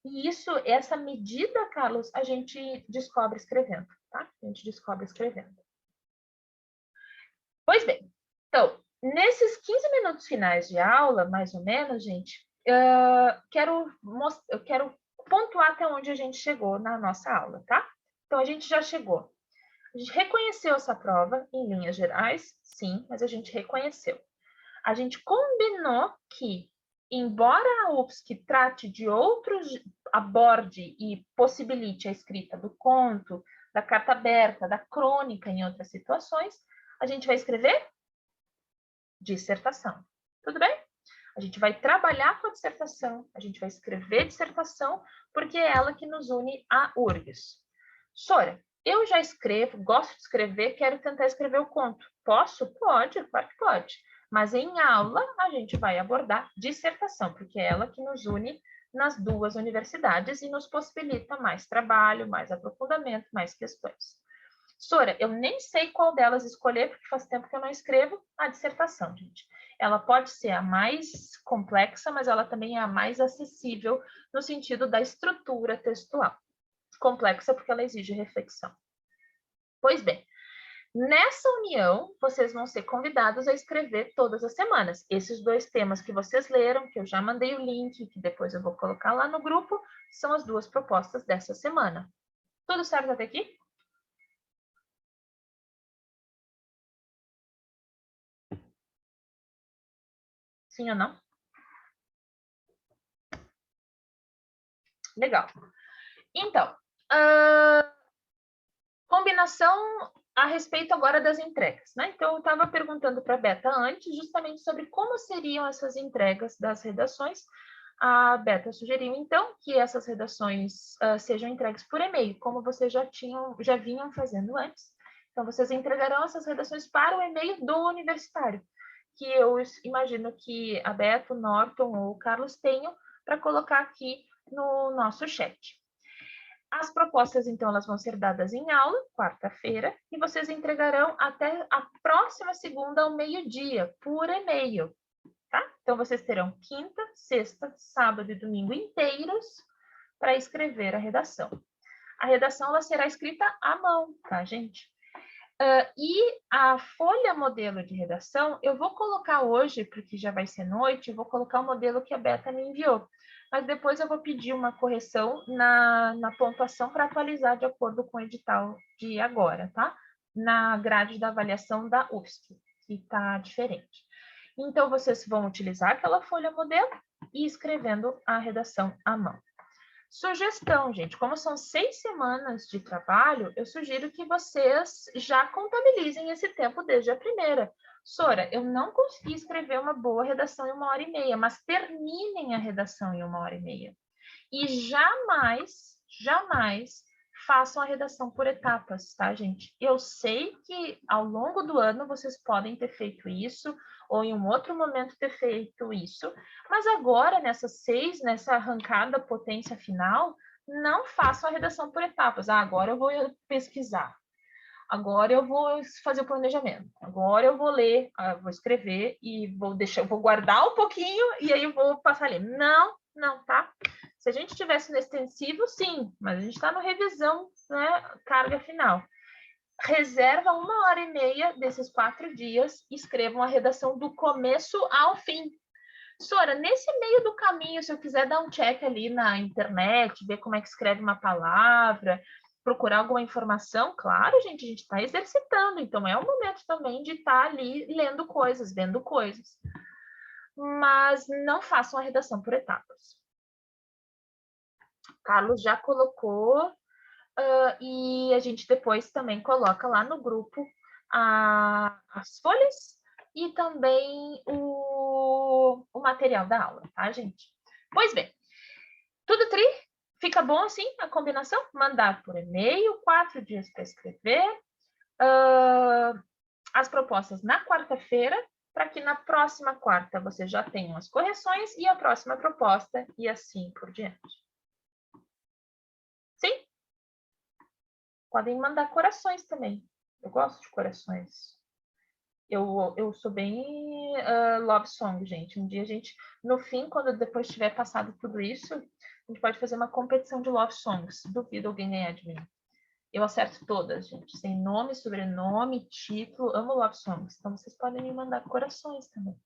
E isso, essa medida, Carlos, a gente descobre escrevendo, tá? A gente descobre escrevendo. Pois bem, então, nesses 15 minutos finais de aula, mais ou menos, gente, eu quero pontuar até onde a gente chegou na nossa aula, tá? Então, a gente já chegou. A gente reconheceu essa prova em linhas gerais, sim, mas a gente reconheceu. A gente combinou que, embora a UFSC trate de outros, aborde e possibilite a escrita do conto, da carta aberta, da crônica em outras situações, a gente vai escrever dissertação. Tudo bem? A gente vai trabalhar com a dissertação, a gente vai escrever dissertação, porque é ela que nos une à URGS. Sora, eu já escrevo, gosto de escrever, quero tentar escrever o conto. Posso? Pode, claro que pode. Mas em aula a gente vai abordar dissertação, porque é ela que nos une nas duas universidades e nos possibilita mais trabalho, mais aprofundamento, mais questões. Sora, eu nem sei qual delas escolher, porque faz tempo que eu não escrevo a dissertação, gente. Ela pode ser a mais complexa, mas ela também é a mais acessível no sentido da estrutura textual. Complexa porque ela exige reflexão. Pois bem, nessa união, vocês vão ser convidados a escrever todas as semanas. Esses dois temas que vocês leram, que eu já mandei o link, que depois eu vou colocar lá no grupo, são as duas propostas dessa semana. Tudo certo até aqui? Sim ou não? Legal. Então, combinação a respeito agora das entregas, né? Então, eu estava perguntando para a Beta antes, justamente sobre como seriam essas entregas das redações. A Beta sugeriu, então, que essas redações sejam entregues por e-mail, como vocês já vinham fazendo antes. Então, vocês entregarão essas redações para o e-mail do universitário, que eu imagino que a Beta, o Norton ou o Carlos tenham para colocar aqui no nosso chat. As propostas, então, elas vão ser dadas em aula, quarta-feira, e vocês entregarão até a próxima segunda ao meio-dia, por e-mail, tá? Então, vocês terão quinta, sexta, sábado e domingo inteiros para escrever a redação. A redação, ela será escrita à mão, tá, gente? E a folha modelo de redação, eu vou colocar hoje, porque já vai ser noite, eu vou colocar o modelo que a Beta me enviou. Mas depois eu vou pedir uma correção na pontuação para atualizar de acordo com o edital de agora, tá? Na grade da avaliação da UFSC, que está diferente. Então, vocês vão utilizar aquela folha modelo e escrevendo a redação à mão. Sugestão, gente, como são 6 semanas de trabalho, eu sugiro que vocês já contabilizem esse tempo desde a primeira. Sora, eu não consegui escrever uma boa redação em 1h30, mas terminem a redação em 1h30. E jamais, jamais façam a redação por etapas, tá, gente? Eu sei que ao longo do ano vocês podem ter feito isso, ou em um outro momento ter feito isso, mas agora, nessa arrancada potência final, não façam a redação por etapas. Ah, agora eu vou pesquisar. Agora eu vou fazer o planejamento. Agora eu vou ler, vou escrever e vou guardar um pouquinho e aí eu vou passar ali. Não, não, tá? Se a gente tivesse no extensivo, sim, mas a gente está no revisão, né? Carga final. Reserva 1h30 desses 4 dias e escrevam a redação do começo ao fim. Sora, nesse meio do caminho, se eu quiser dar um check ali na internet, ver como é que escreve uma palavra, procurar alguma informação, claro, gente, a gente está exercitando, então é o momento também de estar ali lendo coisas, vendo coisas. Mas não façam a redação por etapas. Carlos já colocou e a gente depois também coloca lá no grupo as folhas e também o material da aula, tá, gente? Pois bem, tudo tri? Fica bom assim a combinação? Mandar por e-mail, 4 dias para escrever, as propostas na quarta-feira, para que na próxima quarta você já tenha as correções e a próxima proposta e assim por diante. Sim? Podem mandar corações também. Eu gosto de corações. Eu sou bem love song, gente. Um dia a gente, no fim, quando depois tiver passado tudo isso, a gente pode fazer uma competição de love songs. Duvido alguém ganhar de mim. Eu acerto todas, gente. Sem nome, sobrenome, título. Amo love songs. Então, vocês podem me mandar corações também.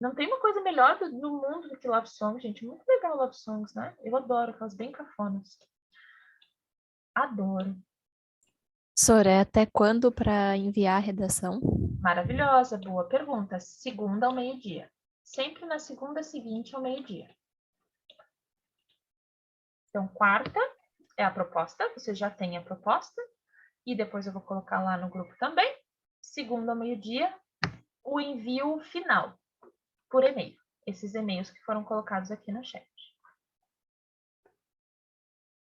Não tem uma coisa melhor no mundo do que love songs, gente. Muito legal love songs, né? Eu adoro, aquelas bem cafonas. Adoro. Soré, até quando para enviar a redação? Maravilhosa, boa pergunta. Segunda ao meio-dia. Sempre na segunda seguinte ao meio-dia. Então, quarta é a proposta, você já tem a proposta, e depois eu vou colocar lá no grupo também. Segunda ao meio-dia, o envio final, por e-mail. Esses e-mails que foram colocados aqui no chat.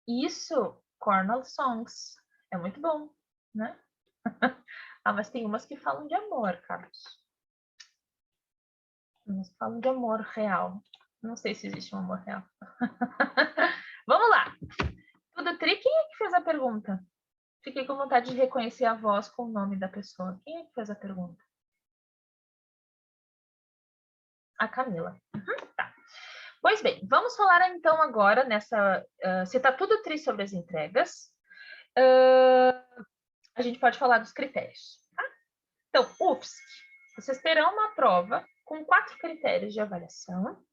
Isso, Cornell Songs. É muito bom, né? Ah, mas tem umas que falam de amor, Carlos. Umas que falam de amor real. Não sei se existe um amor real. Vamos lá. Tudo tri? Quem é que fez a pergunta? Fiquei com vontade de reconhecer a voz com o nome da pessoa. Quem é que fez a pergunta? A Camila. Tá. Pois bem, vamos falar então agora nessa... se está tudo tri sobre as entregas, a gente pode falar dos critérios. Tá? Então, UFSC, vocês terão uma prova com 4 critérios de avaliação,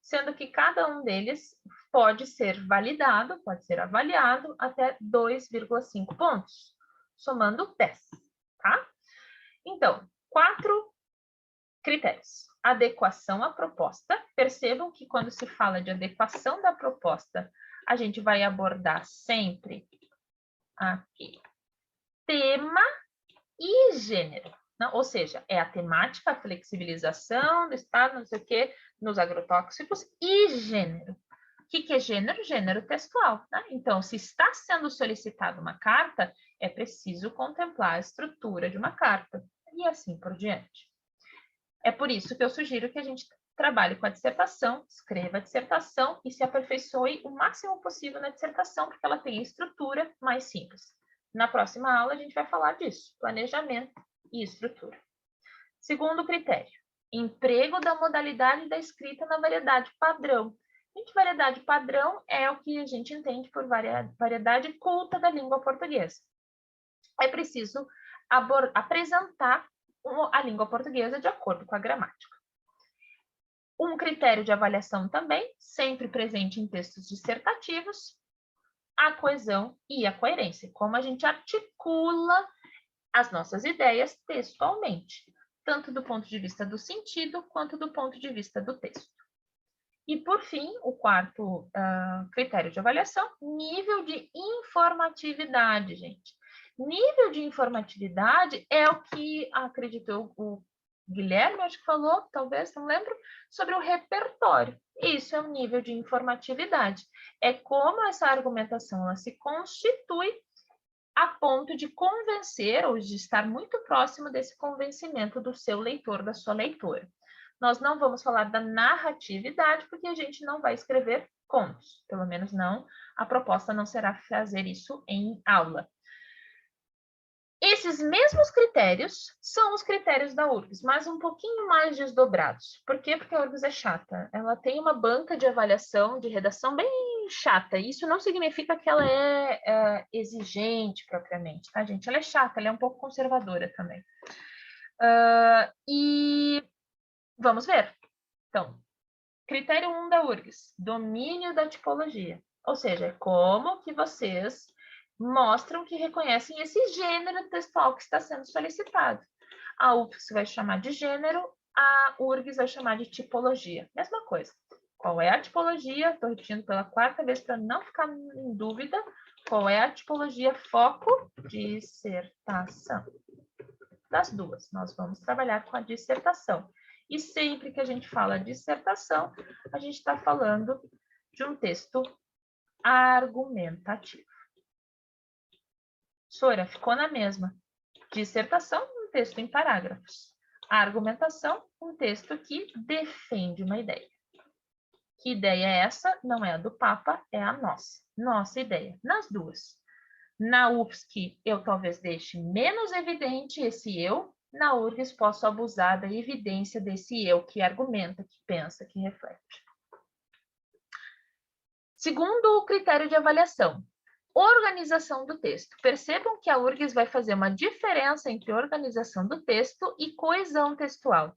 sendo que cada um deles pode ser validado, pode ser avaliado até 2,5 pontos, somando 10, tá? Então, 4 critérios. Adequação à proposta. Percebam que quando se fala de adequação da proposta, a gente vai abordar sempre aqui tema e gênero. Não? Ou seja, é a temática, a flexibilização do estado, não sei o quê, nos agrotóxicos e gênero. O que é gênero? Gênero textual. Né? Então, se está sendo solicitada uma carta, é preciso contemplar a estrutura de uma carta e assim por diante. É por isso que eu sugiro que a gente trabalhe com a dissertação, escreva a dissertação e se aperfeiçoe o máximo possível na dissertação, porque ela tem a estrutura mais simples. Na próxima aula, a gente vai falar disso, planejamento e estrutura. Segundo critério, emprego da modalidade da escrita na variedade padrão. Gente, variedade padrão é o que a gente entende por variedade culta da língua portuguesa. É preciso apresentar a língua portuguesa de acordo com a gramática. Um critério de avaliação também, sempre presente em textos dissertativos, a coesão e a coerência, como a gente articula as nossas ideias textualmente, tanto do ponto de vista do sentido, quanto do ponto de vista do texto. E, por fim, o quarto critério de avaliação, nível de informatividade, gente. Nível de informatividade é o que, acredito, o Guilherme, acho que falou, talvez, não lembro, sobre o repertório. Isso é um nível de informatividade. É como essa argumentação ela se constitui a ponto de convencer ou de estar muito próximo desse convencimento do seu leitor, da sua leitora. Nós não vamos falar da narratividade, porque a gente não vai escrever contos, pelo menos não, a proposta não será fazer isso em aula. Esses mesmos critérios são os critérios da URGS, mas um pouquinho mais desdobrados. Por quê? Porque a URGS é chata. Ela tem uma banca de avaliação, de redação bem chata. Isso não significa que ela é exigente propriamente, tá, gente? Ela é chata, ela é um pouco conservadora também. E vamos ver. Então, critério 1 da URGS, domínio da tipologia. Ou seja, é como que vocês mostram que reconhecem esse gênero textual que está sendo solicitado. A UFSC vai chamar de gênero, a URGS vai chamar de tipologia. Mesma coisa. Qual é a tipologia? Estou repetindo pela 4ª vez para não ficar em dúvida. Qual é a tipologia? Foco, dissertação. Das duas, nós vamos trabalhar com a dissertação. E sempre que a gente fala dissertação, a gente está falando de um texto argumentativo. Sora, ficou na mesma. Dissertação, um texto em parágrafos. A argumentação, um texto que defende uma ideia. Que ideia é essa? Não é a do Papa, é a nossa. Nossa ideia. Nas duas. Na UFSC, eu talvez deixe menos evidente esse eu. Na URGS, posso abusar da evidência desse eu que argumenta, que pensa, que reflete. Segundo o critério de avaliação, organização do texto. Percebam que a URGS vai fazer uma diferença entre organização do texto e coesão textual.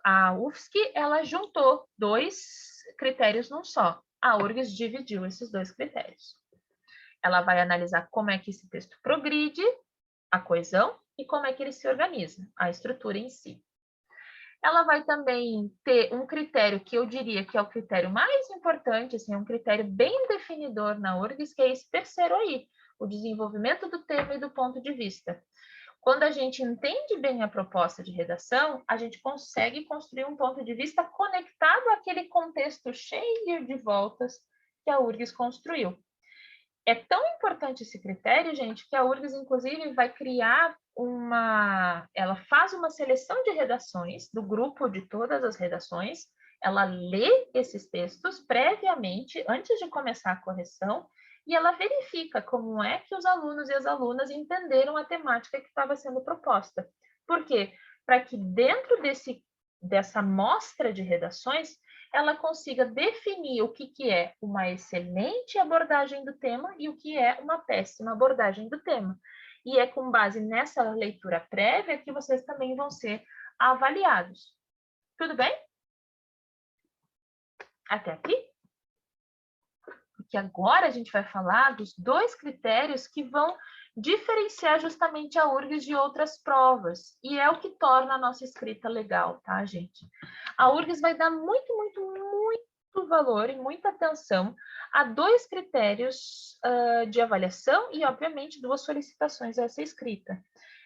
A UFSC, ela juntou dois critérios num só. A URGS dividiu esses dois critérios. Ela vai analisar como é que esse texto progride, a coesão, e como é que ele se organiza, a estrutura em si. Ela vai também ter um critério que eu diria que é o critério mais importante, assim, um critério bem definidor na URGS, que é esse terceiro aí, o desenvolvimento do tema e do ponto de vista. Quando a gente entende bem a proposta de redação, a gente consegue construir um ponto de vista conectado àquele contexto cheio de voltas que a URGS construiu. É tão importante esse critério, gente, que a URGS, inclusive, vai criar ela faz uma seleção de redações, do grupo de todas as redações, ela lê esses textos previamente, antes de começar a correção, e ela verifica como é que os alunos e as alunas entenderam a temática que estava sendo proposta. Por quê? Para que dentro dessa amostra de redações, ela consiga definir o que é uma excelente abordagem do tema e o que é uma péssima abordagem do tema. E é com base nessa leitura prévia que vocês também vão ser avaliados. Tudo bem? Até aqui? Porque agora a gente vai falar dos dois critérios que vão diferenciar justamente a URGS de outras provas. E é o que torna a nossa escrita legal, tá, gente? A URGS vai dar muito valor e muita atenção a dois critérios de avaliação e, obviamente, duas solicitações a essa escrita.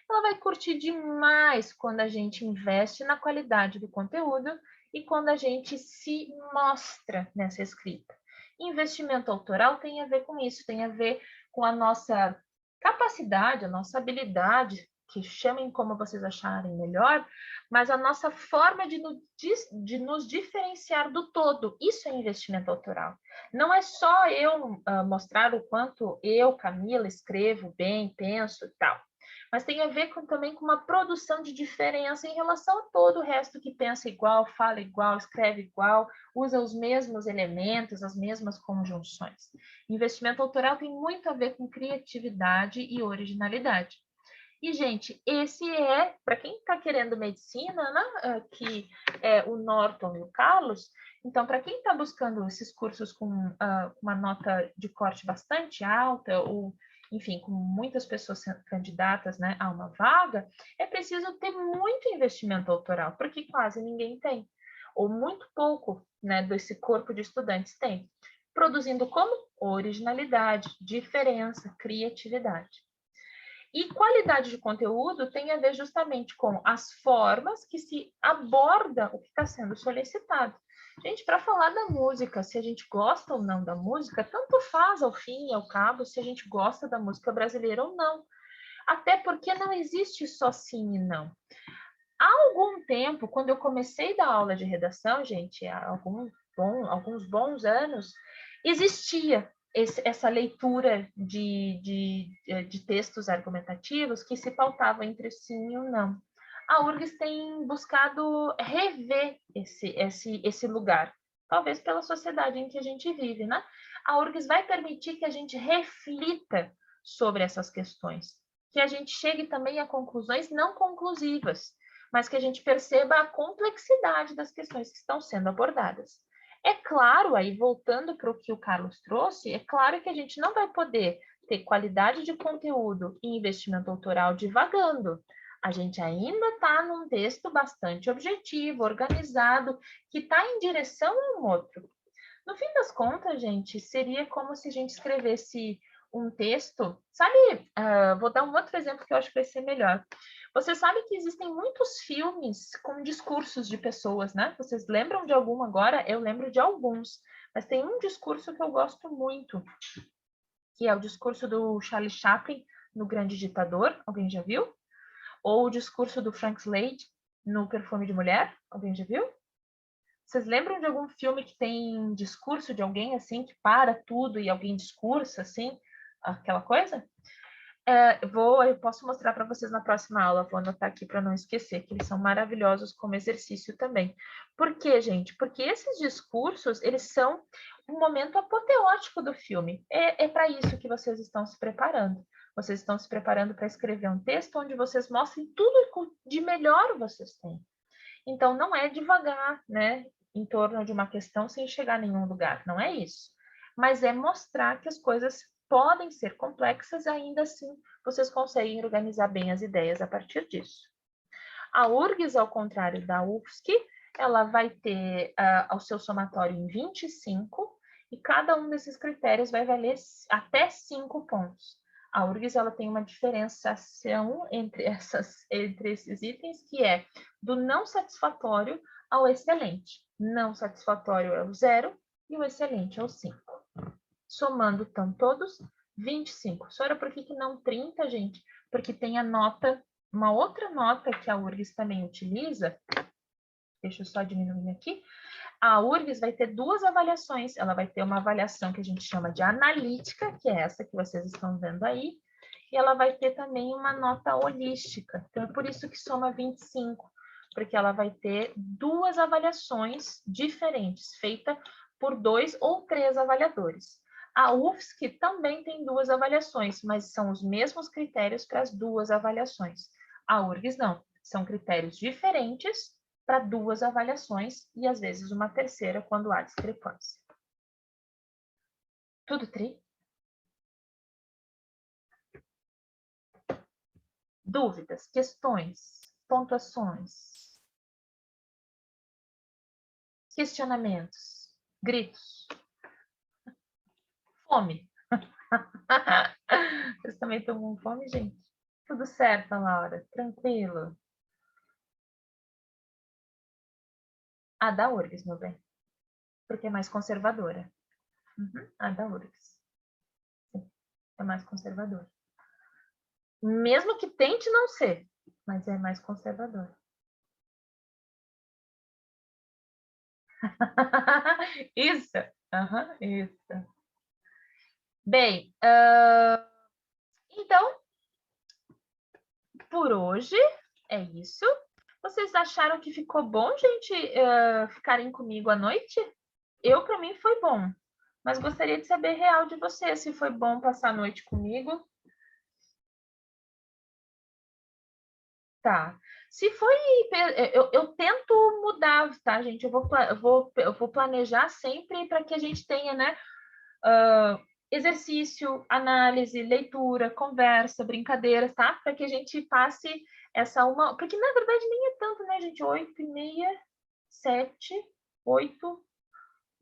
Ela vai curtir demais quando a gente investe na qualidade do conteúdo e quando a gente se mostra nessa escrita. Investimento autoral tem a ver com isso, tem a ver com a nossa capacidade, a nossa habilidade, que chamem como vocês acharem melhor, mas a nossa forma de nos diferenciar do todo. Isso é investimento autoral. Não é só eu mostrar o quanto eu, Camila, escrevo bem, penso e tal, mas tem a ver também com uma produção de diferença em relação a todo o resto que pensa igual, fala igual, escreve igual, usa os mesmos elementos, as mesmas conjunções. Investimento autoral tem muito a ver com criatividade e originalidade. E, gente, esse é, para quem está querendo medicina, né, que é o Norton e o Carlos, então, para quem está buscando esses cursos com uma nota de corte bastante alta, ou, enfim, com muitas pessoas candidatas, né, a uma vaga, é preciso ter muito investimento autoral, porque quase ninguém tem, ou muito pouco, né, desse corpo de estudantes tem. Produzindo como? Originalidade, diferença, criatividade. E qualidade de conteúdo tem a ver justamente com as formas que se aborda o que está sendo solicitado. Gente, para falar da música, se a gente gosta ou não da música, tanto faz ao fim e ao cabo se a gente gosta da música brasileira ou não. Até porque não existe só sim e não. Há algum tempo, quando eu comecei a dar aula de redação, gente, há alguns bons anos, existia essa leitura de textos argumentativos que se pautava entre sim e o não. A URGS tem buscado rever esse lugar, talvez pela sociedade em que a gente vive, né? A URGS vai permitir que a gente reflita sobre essas questões, que a gente chegue também a conclusões não conclusivas, mas que a gente perceba a complexidade das questões que estão sendo abordadas. É claro, aí voltando para o que o Carlos trouxe, é claro que a gente não vai poder ter qualidade de conteúdo e investimento autoral divagando. A gente ainda está num texto bastante objetivo, organizado, que está em direção a um outro. No fim das contas, gente, seria como se a gente escrevesse um texto, sabe? Vou dar um outro exemplo que eu acho que vai ser melhor. Você sabe que existem muitos filmes com discursos de pessoas, né? Vocês lembram de algum agora? Eu lembro de alguns. Mas tem um discurso que eu gosto muito, que é o discurso do Charlie Chaplin no Grande Ditador. Alguém já viu? Ou o discurso do Frank Slade no Perfume de Mulher. Alguém já viu? Vocês lembram de algum filme que tem discurso de alguém assim, que para tudo e alguém discursa assim, aquela coisa? Eu posso mostrar para vocês na próxima aula, vou anotar aqui para não esquecer, que eles são maravilhosos como exercício também. Por quê, gente? Porque esses discursos, eles são um momento apoteótico do filme. É para isso que vocês estão se preparando. Vocês estão se preparando para escrever um texto onde vocês mostrem tudo de melhor vocês têm. Então, não é devagar, né, em torno de uma questão sem chegar a nenhum lugar, não é isso. Mas é mostrar que as coisas podem ser complexas e ainda assim vocês conseguem organizar bem as ideias a partir disso. A URGS, ao contrário da UFSC, ela vai ter o seu somatório em 25 e cada um desses critérios vai valer até 5 pontos. A URGS ela tem uma diferenciação entre esses itens, que é do não satisfatório ao excelente. Não satisfatório é o 0 e o excelente é o 5. Somando, então, todos, 25. Só por que não 30, gente? Porque tem a nota, uma outra nota que a URGS também utiliza. Deixa eu só diminuir aqui. A URGS vai ter duas avaliações. Ela vai ter uma avaliação que a gente chama de analítica, que é essa que vocês estão vendo aí. E ela vai ter também uma nota holística. Então, é por isso que soma 25. Porque ela vai ter duas avaliações diferentes, feitas por 2 ou 3 avaliadores. A UFSC também tem duas avaliações, mas são os mesmos critérios para as duas avaliações. A URGS não, são critérios diferentes para duas avaliações e às vezes uma terceira quando há discrepância. Tudo tri? Dúvidas, questões, pontuações, questionamentos, gritos. Fome. Vocês também estão com fome, gente? Tudo certo, Laura? Tranquilo? A da URGS, meu bem. Porque é mais conservadora. A da URGS. Sim, é mais conservadora. Mesmo que tente não ser, mas é mais conservadora. Isso. Isso. Bem, então, por hoje é isso. Vocês acharam que ficou bom, gente, ficarem comigo à noite? Eu, para mim, foi bom. Mas gostaria de saber real de você, se foi bom passar a noite comigo. Tá. Se foi, eu tento mudar, tá, gente? Eu vou planejar sempre para que a gente tenha, né? Exercício, análise, leitura, conversa, brincadeiras, tá? Para que a gente passe essa uma... Porque, na verdade, nem é tanto, né, gente? 8h30, 7, 8,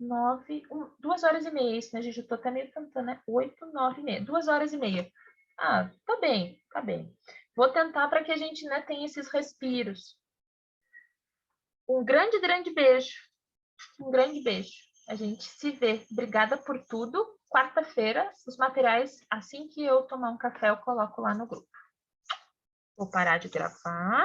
9... 2 horas e meia, isso, né, gente? Eu tô até meio cantando, né? 8, 9 e meia. 2 horas e meia. Ah, tá bem, tá bem. Vou tentar para que a gente, né, tenha esses respiros. Um grande, grande beijo. Um grande beijo. A gente se vê. Obrigada por tudo. Quarta-feira, os materiais, assim que eu tomar um café, eu coloco lá no grupo. Vou parar de gravar.